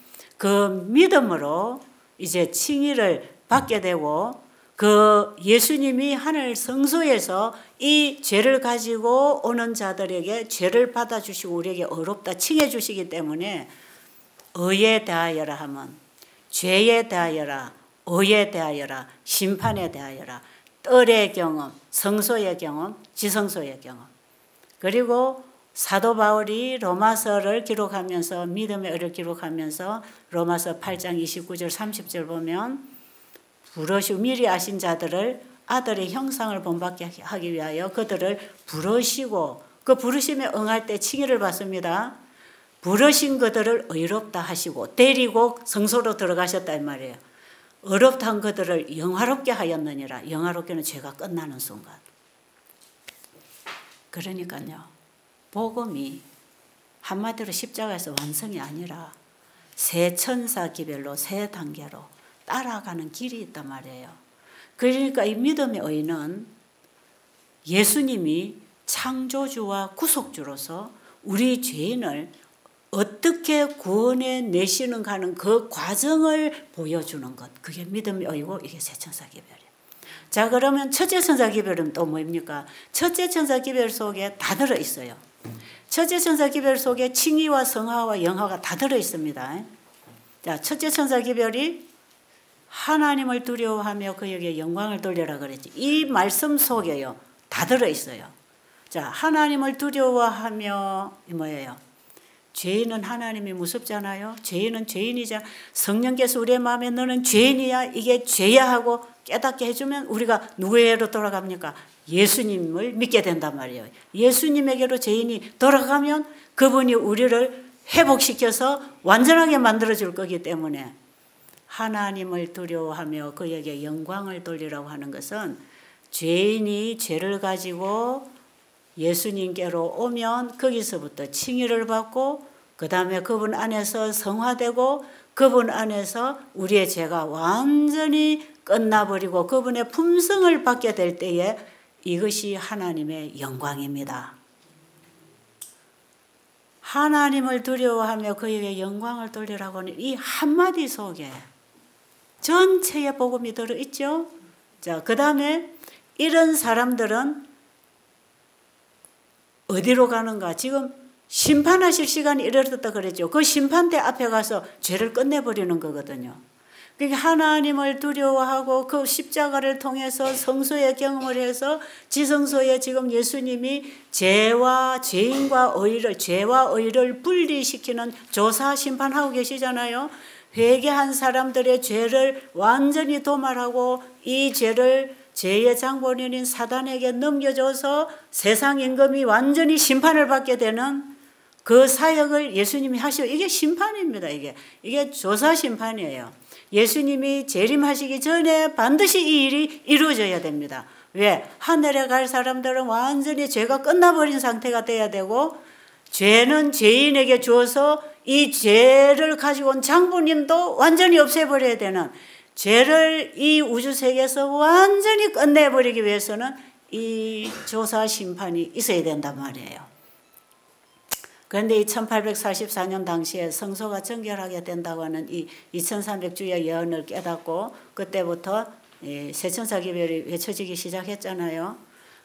그 믿음으로 이제 칭의를 받게 되고 그 예수님이 하늘 성소에서 이 죄를 가지고 오는 자들에게 죄를 받아주시고 우리에게 의롭다 칭해 주시기 때문에 의에 대하여라 하면 죄에 대하여라, 의에 대하여라, 심판에 대하여라, 뜰의 경험, 성소의 경험, 지성소의 경험. 그리고 사도 바울이 로마서를 기록하면서 믿음의 의를 기록하면서 로마서 8장 29절 30절 보면 부르시고 미리 아신 자들을 아들의 형상을 본받게 하기 위하여 그들을 부르시고 그 부르심에 응할 때 칭의를 받습니다. 부르신 그들을 의롭다 하시고 데리고 성소로 들어가셨다 이 말이에요. 의롭다 한 그들을 영화롭게 하였느니라. 영화롭게는 죄가 끝나는 순간. 그러니까요. 복음이 한마디로 십자가에서 완성이 아니라 세 천사 기별로 세 단계로 따라가는 길이 있단 말이에요. 그러니까 이 믿음의 의는 예수님이 창조주와 구속주로서 우리 죄인을 어떻게 구원해 내시는가 하는 그 과정을 보여주는 것. 그게 믿음의 의고 이게 세 천사 기별이에요. 자, 그러면 첫째 천사 기별은 또 뭡니까? 첫째 천사 기별 속에 다 들어있어요. 첫째 천사 기별 속에 칭의와 성화와 영화가 다 들어있습니다. 자, 첫째 천사 기별이 하나님을 두려워하며 그에게 영광을 돌려라 그랬지. 이 말씀 속에요. 다 들어있어요. 자, 하나님을 두려워하며 뭐예요? 죄인은 하나님이 무섭잖아요. 죄인은 죄인이자 성령께서 우리의 마음에 너는 죄인이야. 이게 죄야 하고 깨닫게 해주면 우리가 누구에게로 돌아갑니까? 예수님을 믿게 된단 말이에요. 예수님에게로 죄인이 돌아가면 그분이 우리를 회복시켜서 완전하게 만들어줄 거기 때문에 하나님을 두려워하며 그에게 영광을 돌리라고 하는 것은 죄인이 죄를 가지고 예수님께로 오면 거기서부터 칭의를 받고 그 다음에 그분 안에서 성화되고 그분 안에서 우리의 죄가 완전히 끝나버리고 그분의 품성을 받게 될 때에 이것이 하나님의 영광입니다. 하나님을 두려워하며 그에게 영광을 돌리라고 하는 이 한마디 속에 전체의 복음이 들어있죠. 자, 그 다음에 이런 사람들은 어디로 가는가? 지금 심판하실 시간이 이르렀다 그랬죠. 그 심판대 앞에 가서 죄를 끝내버리는 거거든요. 그러니까 하나님을 두려워하고 그 십자가를 통해서 성소의 경험을 해서 지성소에 지금 예수님이 죄와 죄인과 의를 죄와 의를 분리시키는 조사 심판하고 계시잖아요. 회개한 사람들의 죄를 완전히 도말하고 이 죄를 죄의 장본인인 사단에게 넘겨줘서 세상 임금이 완전히 심판을 받게 되는 그 사역을 예수님이 하시고 이게 심판입니다. 이게 조사 심판이에요. 예수님이 재림하시기 전에 반드시 이 일이 이루어져야 됩니다. 왜? 하늘에 갈 사람들은 완전히 죄가 끝나버린 상태가 돼야 되고 죄는 죄인에게 주어서 이 죄를 가지고 온 장본인도 완전히 없애버려야 되는 죄를 이 우주세계에서 완전히 끝내버리기 위해서는 이 조사 심판이 있어야 된단 말이에요. 그런데 이 1844년 당시에 성소가 정결하게 된다고 하는 이 2300주의 예언을 깨닫고 그때부터 세천사 기별이 외쳐지기 시작했잖아요.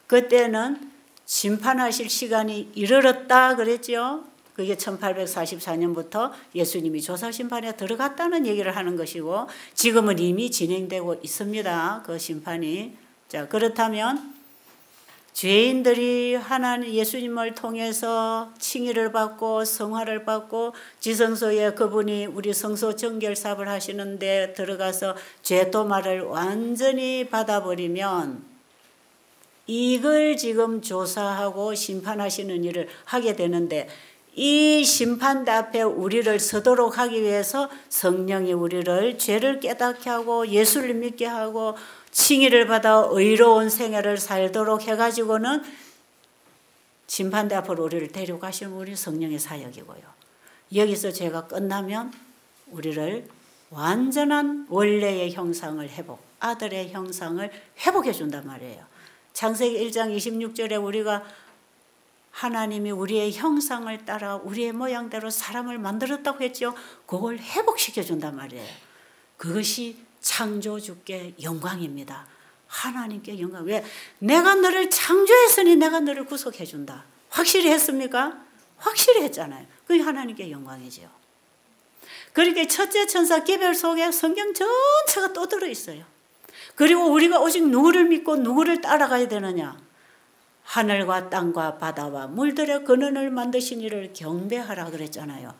그때는 심판하실 시간이 이르렀다 그랬죠. 그게 1844년부터 예수님이 조사 심판에 들어갔다는 얘기를 하는 것이고 지금은 이미 진행되고 있습니다. 그 심판이. 자, 그렇다면 죄인들이 하나님 예수님을 통해서 칭의를 받고 성화를 받고 지성소에 그분이 우리 성소 정결 사업을 하시는데 들어가서 죄 도말을 완전히 받아버리면 이걸 지금 조사하고 심판하시는 일을 하게 되는데 이 심판대 앞에 우리를 서도록 하기 위해서 성령이 우리를 죄를 깨닫게 하고 예수를 믿게 하고 칭의를 받아 의로운 생애를 살도록 해가지고는 심판대 앞으로 우리를 데려가시는 우리 성령의 사역이고요. 여기서 죄가 끝나면 우리를 완전한 원래의 형상을 회복, 아들의 형상을 회복해 준단 말이에요. 창세기 1장 26절에 우리가 하나님이 우리의 형상을 따라 우리의 모양대로 사람을 만들었다고 했죠. 그걸 회복시켜 준단 말이에요. 그것이 창조주께 영광입니다. 하나님께 영광. 왜? 내가 너를 창조했으니 내가 너를 구속해 준다. 확실히 했습니까? 확실히 했잖아요. 그게 하나님께 영광이죠. 그러니까 첫째 천사 기별 속에 성경 전체가 또 들어있어요. 그리고 우리가 오직 누구를 믿고 누구를 따라가야 되느냐? 하늘과 땅과 바다와 물들의 근원을 만드신 이를 경배하라 그랬잖아요.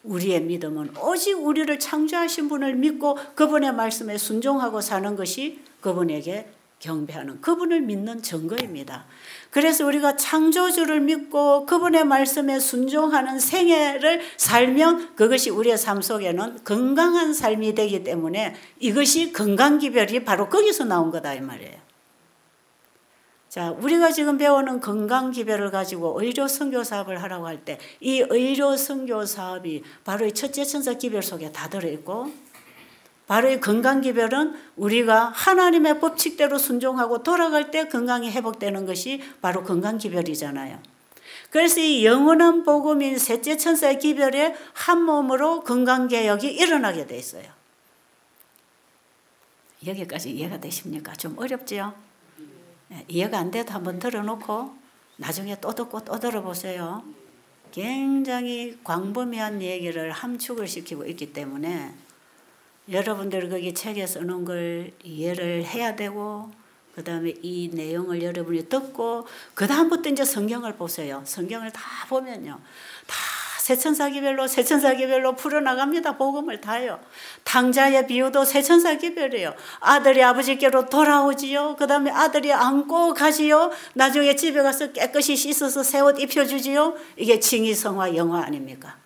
우리의 믿음은 오직 우리를 창조하신 분을 믿고 그분의 말씀에 순종하고 사는 것이 그분에게 경배하는, 그분을 믿는 증거입니다. 그래서 우리가 창조주를 믿고 그분의 말씀에 순종하는 생애를 살면 그것이 우리의 삶 속에는 건강한 삶이 되기 때문에 이것이 건강기별이 바로 거기서 나온 거다 이 말이에요. 자, 우리가 지금 배우는 건강기별을 가지고 의료 선교 사업을 하라고 할 때 이 의료 선교 사업이 바로 이 첫째 천사 기별 속에 다 들어있고, 바로 이 건강기별은 우리가 하나님의 법칙대로 순종하고 돌아갈 때 건강이 회복되는 것이 바로 건강기별이잖아요. 그래서 이 영원한 복음인 셋째 천사의 기별에 한 몸으로 건강개혁이 일어나게 돼 있어요. 여기까지 이해가 되십니까? 좀 어렵죠? 이해가 안 돼도 한번 들어놓고 나중에 또 듣고 또 들어보세요. 굉장히 광범위한 얘기를 함축을 시키고 있기 때문에 여러분들 거기 책에 써놓은 걸 이해를 해야 되고, 그 다음에 이 내용을 여러분이 듣고 그 다음부터 이제 성경을 보세요. 성경을 다 보면요, 다 세천사기별로 풀어나갑니다. 복음을 다요. 탕자의 비유도 세천사기별이에요. 아들이 아버지께로 돌아오지요. 그 다음에 아들이 안고 가지요. 나중에 집에 가서 깨끗이 씻어서 새 옷 입혀주지요. 이게 칭의성화 영화 아닙니까?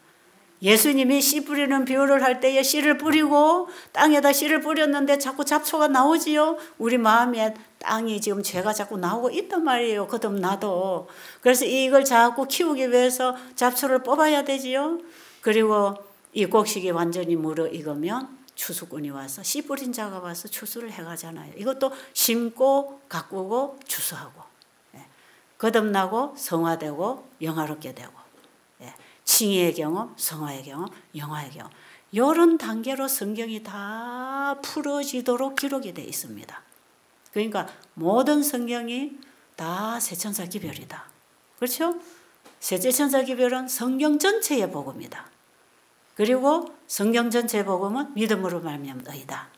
예수님이 씨 뿌리는 비유를 할 때에 씨를 뿌리고 땅에다 씨를 뿌렸는데 자꾸 잡초가 나오지요. 우리 마음에 땅이 지금 죄가 자꾸 나오고 있단 말이에요. 거듭나도. 그래서 이걸 자꾸 키우기 위해서 잡초를 뽑아야 되지요. 그리고 이 곡식이 완전히 무르익으면 추수꾼이 와서 씨 뿌린 자가 와서 추수를 해가잖아요. 이것도 심고 가꾸고 추수하고, 거듭나고 성화되고 영화롭게 되고, 칭의의 경험, 성화의 경험, 영화의 경험, 이런 단계로 성경이 다 풀어지도록 기록이 되어 있습니다. 그러니까 모든 성경이 다 세천사 기별이다. 그렇죠? 셋째 천사 기별은 성경 전체의 복음이다. 그리고 성경 전체의 복음은 믿음으로 말미암은 의다.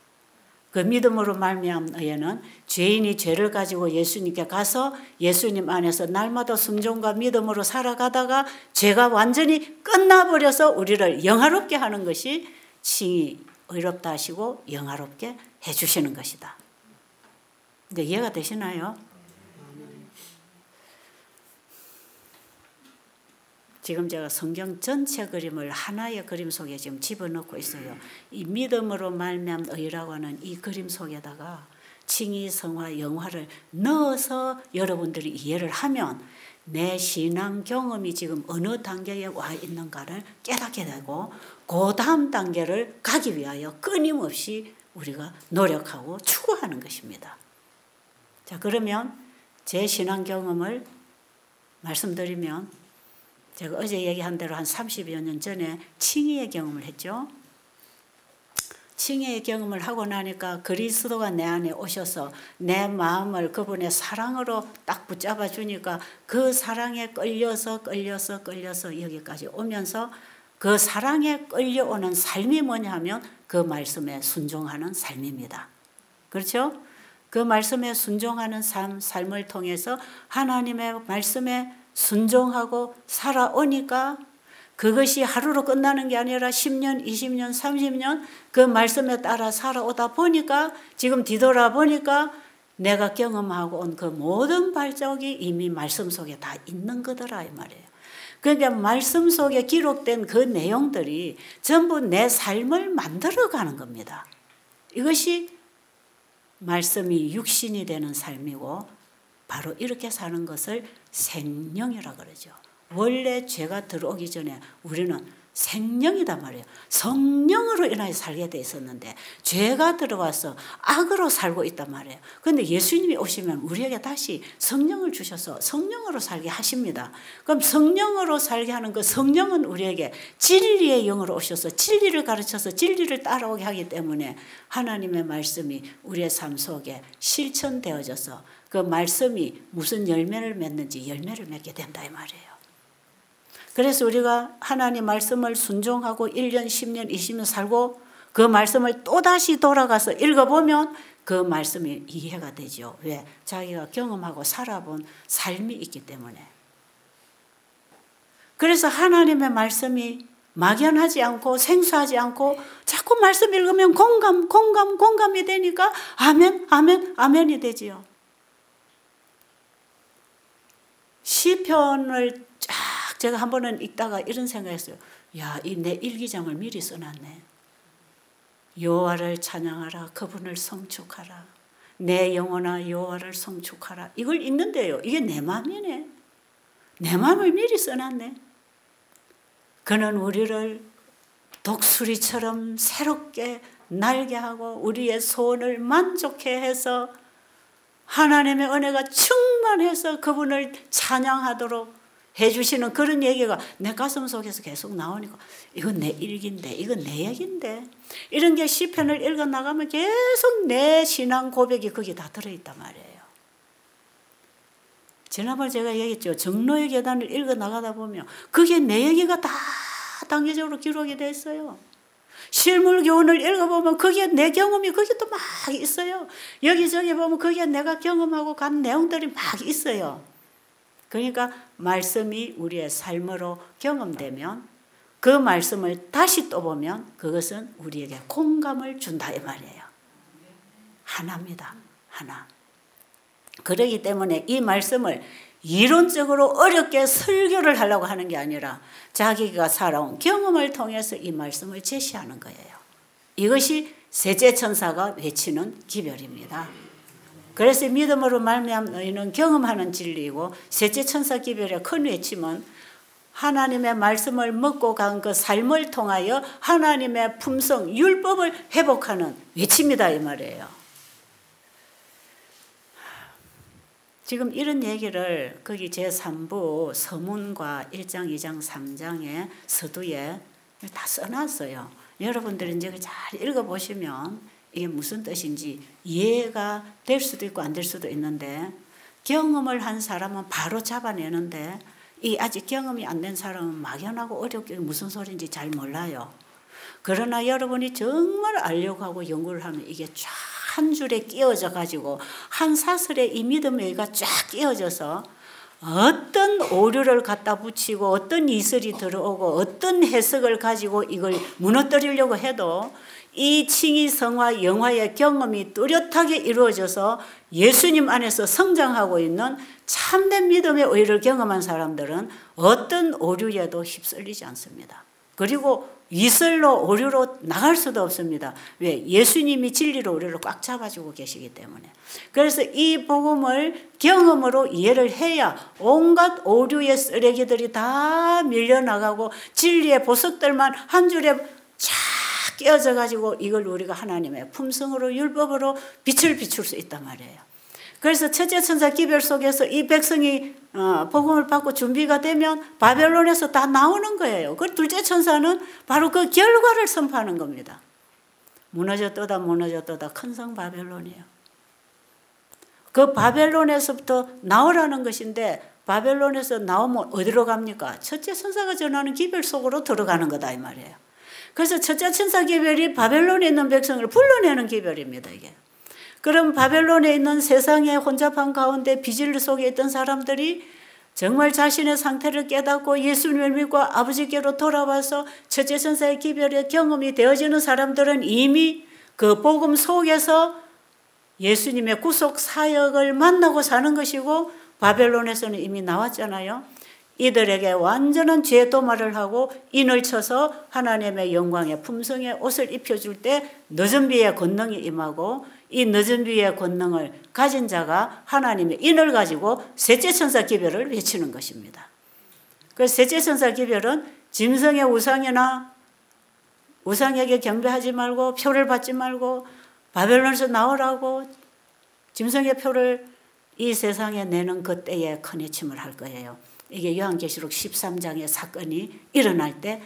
그 믿음으로 말미암은 의에는 죄인이 죄를 가지고 예수님께 가서 예수님 안에서 날마다 순종과 믿음으로 살아가다가 죄가 완전히 끝나버려서 우리를 영화롭게 하는 것이 칭이 의롭다 하시고 영화롭게 해주시는 것이다. 근데 이해가 되시나요? 지금 제가 성경 전체 그림을 하나의 그림 속에 지금 집어넣고 있어요. 이 믿음으로 말미암은 의라고 하는 이 그림 속에다가 칭의, 성화, 영화를 넣어서 여러분들이 이해를 하면 내 신앙 경험이 지금 어느 단계에 와 있는가를 깨닫게 되고 그 다음 단계를 가기 위하여 끊임없이 우리가 노력하고 추구하는 것입니다. 자, 그러면 제 신앙 경험을 말씀드리면, 제가 어제 얘기한 대로 한 30여 년 전에 칭의의 경험을 했죠. 칭의의 경험을 하고 나니까 그리스도가 내 안에 오셔서 내 마음을 그분의 사랑으로 딱 붙잡아 주니까 그 사랑에 끌려서 여기까지 오면서 그 사랑에 끌려오는 삶이 뭐냐 하면 그 말씀에 순종하는 삶입니다. 그렇죠? 그 말씀에 순종하는 삶을 통해서 하나님의 말씀에 순종하고 살아오니까 그것이 하루로 끝나는 게 아니라 10년, 20년, 30년 그 말씀에 따라 살아오다 보니까 지금 뒤돌아보니까 내가 경험하고 온 그 모든 발자국이 이미 말씀 속에 다 있는 거더라 이 말이에요. 그러니까 말씀 속에 기록된 그 내용들이 전부 내 삶을 만들어가는 겁니다. 이것이 말씀이 육신이 되는 삶이고 바로 이렇게 사는 것을 생명이라고 그러죠. 원래 죄가 들어오기 전에 우리는 생명이단 말이에요. 성령으로 인하여 살게 돼 있었는데 죄가 들어와서 악으로 살고 있단 말이에요. 그런데 예수님이 오시면 우리에게 다시 성령을 주셔서 성령으로 살게 하십니다. 그럼 성령으로 살게 하는 그 성령은 우리에게 진리의 영으로 오셔서 진리를 가르쳐서 진리를 따라오게 하기 때문에 하나님의 말씀이 우리의 삶 속에 실천되어져서 그 말씀이 무슨 열매를 맺는지 열매를 맺게 된다 이 말이에요. 그래서 우리가 하나님 말씀을 순종하고 1년, 10년, 20년 살고 그 말씀을 또다시 돌아가서 읽어보면 그 말씀이 이해가 되죠. 왜? 자기가 경험하고 살아본 삶이 있기 때문에. 그래서 하나님의 말씀이 막연하지 않고 생소하지 않고 자꾸 말씀 읽으면 공감이 되니까 아멘, 아멘, 아멘이 되지요. 시편을 쫙 제가 한 번은 읽다가 이런 생각했어요. 야, 이 내 일기장을 미리 써놨네. 여호와를 찬양하라. 그분을 성축하라. 내 영혼아 여호와를 성축하라. 이걸 읽는데요. 이게 내 마음이네. 내 마음을 미리 써놨네. 그는 우리를 독수리처럼 새롭게 날게 하고 우리의 소원을 만족해 해서 하나님의 은혜가 충만해서 그분을 찬양하도록 해주시는 그런 얘기가 내 가슴 속에서 계속 나오니까 이건 내 일기인데 이건 내 얘기인데 이런 게 시편을 읽어나가면 계속 내 신앙 고백이 거기 다 들어있단 말이에요. 지난번에 제가 얘기했죠. 정로의 계단을 읽어나가다 보면 그게 내 얘기가 다 단계적으로 기록이 돼 있어요. 실물교훈을 읽어보면 거기에 내 경험이 거기에 또 막 있어요. 여기저기 보면 거기에 내가 경험하고 간 내용들이 막 있어요. 그러니까 말씀이 우리의 삶으로 경험되면 그 말씀을 다시 또 보면 그것은 우리에게 공감을 준다 이 말이에요. 하나입니다. 하나. 그렇기 때문에 이 말씀을 이론적으로 어렵게 설교를 하려고 하는 게 아니라 자기가 살아온 경험을 통해서 이 말씀을 제시하는 거예요. 이것이 셋째 천사가 외치는 기별입니다. 그래서 믿음으로 말미암아 너희는 경험하는 진리이고 셋째 천사 기별의 큰 외침은 하나님의 말씀을 먹고 간 그 삶을 통하여 하나님의 품성, 율법을 회복하는 외침이다 이 말이에요. 지금 이런 얘기를 거기 제3부 서문과 1장, 2장, 3장의 서두에 다 써놨어요. 여러분들이 이제 잘 읽어보시면 이게 무슨 뜻인지 이해가 될 수도 있고 안 될 수도 있는데 경험을 한 사람은 바로 잡아내는데 이 아직 경험이 안 된 사람은 막연하고 어렵게 무슨 소리인지 잘 몰라요. 그러나 여러분이 정말 알려고 하고 연구를 하면 이게 쫙 한 줄에 끼워져 가지고 한 사슬에 이 믿음의 의가 쫙 끼워져서 어떤 오류를 갖다 붙이고 어떤 이슬이 들어오고 어떤 해석을 가지고 이걸 무너뜨리려고 해도 이 칭의성화 영화의 경험이 뚜렷하게 이루어져서 예수님 안에서 성장하고 있는 참된 믿음의 의를 경험한 사람들은 어떤 오류에도 휩쓸리지 않습니다. 그리고 이슬로 오류로 나갈 수도 없습니다. 왜? 예수님이 진리로 우리를 꽉 잡아주고 계시기 때문에. 그래서 이 복음을 경험으로 이해를 해야 온갖 오류의 쓰레기들이 다 밀려나가고 진리의 보석들만 한 줄에 쫙 끼어져 가지고 이걸 우리가 하나님의 품성으로 율법으로 빛을 비출 수 있단 말이에요. 그래서 첫째 천사 기별 속에서 이 백성이 복음을 받고 준비가 되면 바벨론에서 다 나오는 거예요. 그 둘째 천사는 바로 그 결과를 선포하는 겁니다. 무너졌도다 무너졌도다 큰 성 바벨론이에요. 그 바벨론에서부터 나오라는 것인데 바벨론에서 나오면 어디로 갑니까? 첫째 천사가 전하는 기별 속으로 들어가는 거다 이 말이에요. 그래서 첫째 천사 기별이 바벨론에 있는 백성을 불러내는 기별입니다. 이게. 그럼 바벨론에 있는 세상의 혼잡한 가운데 비질 속에 있던 사람들이 정말 자신의 상태를 깨닫고 예수님을 믿고 아버지께로 돌아와서 첫째 천사의 기별의 경험이 되어지는 사람들은 이미 그 복음 속에서 예수님의 구속 사역을 만나고 사는 것이고 바벨론에서는 이미 나왔잖아요. 이들에게 완전한 죄 도말을 하고 인을 쳐서 하나님의 영광의 품성의 옷을 입혀줄 때 늦은 비의 권능이 임하고 이 늦은 비의 권능을 가진 자가 하나님의 인을 가지고 셋째 천사 기별을 외치는 것입니다. 그래서 셋째 천사 기별은 짐승의 우상이나 우상에게 경배하지 말고 표를 받지 말고 바벨론에서 나오라고 짐승의 표를 이 세상에 내는 그때에 큰 해침을 할 거예요. 이게 요한계시록 13장의 사건이 일어날 때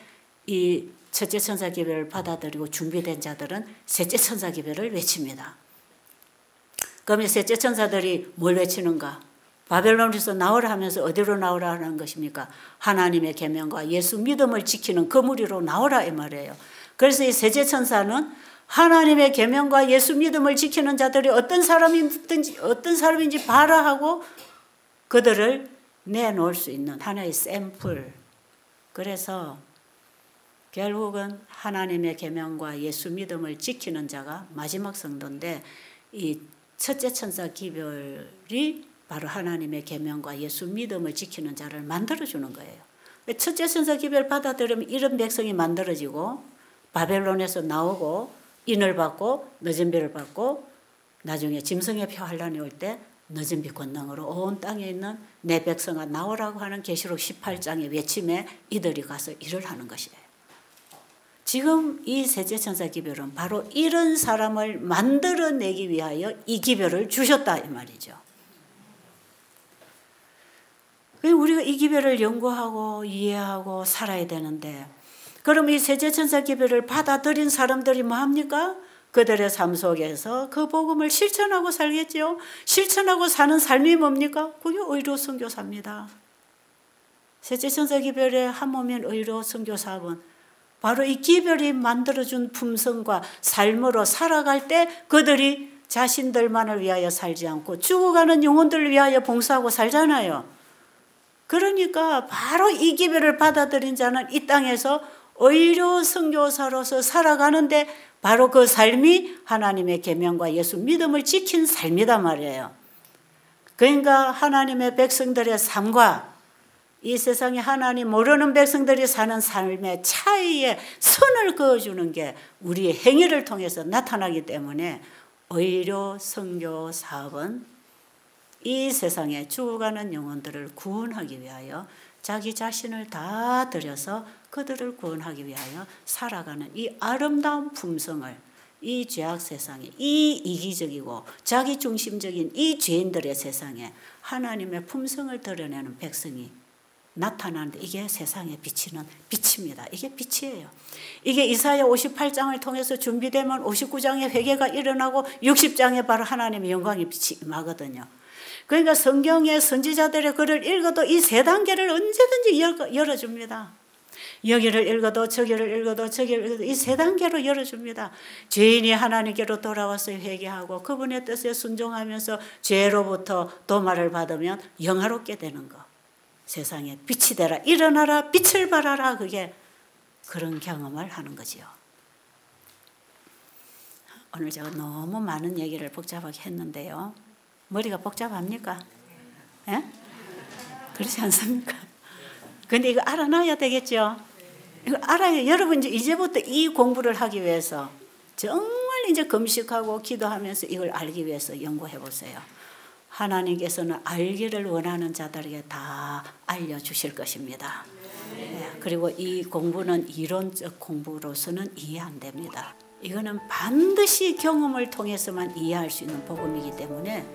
이 첫째 천사 기별을 받아들이고 준비된 자들은 셋째 천사 기별을 외칩니다. 그러면 셋째 천사들이 뭘 외치는가? 바벨론에서 나오라 하면서 어디로 나오라 하는 것입니까? 하나님의 계명과 예수 믿음을 지키는 그 무리로 나오라 이 말이에요. 그래서 이 셋째 천사는 하나님의 계명과 예수 믿음을 지키는 자들이 어떤 사람인지 봐라 하고 그들을 내놓을 수 있는 하나의 샘플. 그래서 결국은 하나님의 계명과 예수 믿음을 지키는 자가 마지막 성도인데 이 첫째 천사 기별이 바로 하나님의 계명과 예수 믿음을 지키는 자를 만들어주는 거예요. 첫째 천사 기별 받아들이면 이런 백성이 만들어지고 바벨론에서 나오고 인을 받고 늦은 비를 받고 나중에 짐승의 표 환란이 올 때 늦은 비 권능으로 온 땅에 있는 내 백성아 나오라고 하는 계시록 18장의 외침에 이들이 가서 일을 하는 것이에요. 지금 이 셋째 천사 기별은 바로 이런 사람을 만들어내기 위하여 이 기별을 주셨다 이 말이죠. 우리가 이 기별을 연구하고 이해하고 살아야 되는데 그럼 이 셋째 천사 기별을 받아들인 사람들이 뭐합니까? 그들의 삶 속에서 그 복음을 실천하고 살겠죠. 실천하고 사는 삶이 뭡니까? 그게 의로 선교사입니다. 셋째 천사 기별의 한 몸인 의로 선교사업은 바로 이 기별이 만들어준 품성과 삶으로 살아갈 때 그들이 자신들만을 위하여 살지 않고 죽어가는 영혼들을 위하여 봉사하고 살잖아요. 그러니까 바로 이 기별을 받아들인 자는 이 땅에서 의로 선교사로서 살아가는데 바로 그 삶이 하나님의 계명과 예수 믿음을 지킨 삶이란 말이에요. 그러니까 하나님의 백성들의 삶과 이 세상에 하나님 모르는 백성들이 사는 삶의 차이에 선을 그어주는 게 우리의 행위를 통해서 나타나기 때문에 의료 선교 사업은 이 세상에 죽어가는 영혼들을 구원하기 위하여 자기 자신을 다 들여서 그들을 구원하기 위하여 살아가는 이 아름다운 품성을 이 죄악 세상에 이 이기적이고 자기중심적인 이 죄인들의 세상에 하나님의 품성을 드러내는 백성이 나타나는데 이게 세상에 비치는 빛입니다. 이게 빛이에요. 이게 이사야 58장을 통해서 준비되면 59장에 회개가 일어나고 60장에 바로 하나님의 영광의 빛이 임하거든요. 그러니까 성경의 선지자들의 글을 읽어도 이 세 단계를 언제든지 열어줍니다. 여기를 읽어도 저기를 읽어도 저기를 읽어도 이 세 단계로 열어줍니다. 죄인이 하나님께로 돌아와서 회개하고 그분의 뜻에 순종하면서 죄로부터 도말을 받으면 영화롭게 되는 거. 세상에 빛이 되라 일어나라 빛을 발하라 그게 그런 경험을 하는 거지요. 오늘 제가 너무 많은 얘기를 복잡하게 했는데요. 머리가 복잡합니까? 예? 그렇지 않습니까? 근데 이거 알아놔야 되겠죠? 이거 알아야 여러분 이제부터 이 공부를 하기 위해서 정말 이제 금식하고 기도하면서 이걸 알기 위해서 연구해 보세요. 하나님께서는 알기를 원하는 자들에게 다 알려주실 것입니다. 네, 그리고 이 공부는 이론적 공부로서는 이해 안 됩니다. 이거는 반드시 경험을 통해서만 이해할 수 있는 복음이기 때문에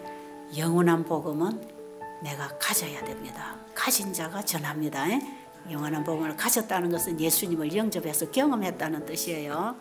영원한 복음은 내가 가져야 됩니다. 가진 자가 전합니다. 영원한 복음을 가졌다는 것은 예수님을 영접해서 경험했다는 뜻이에요.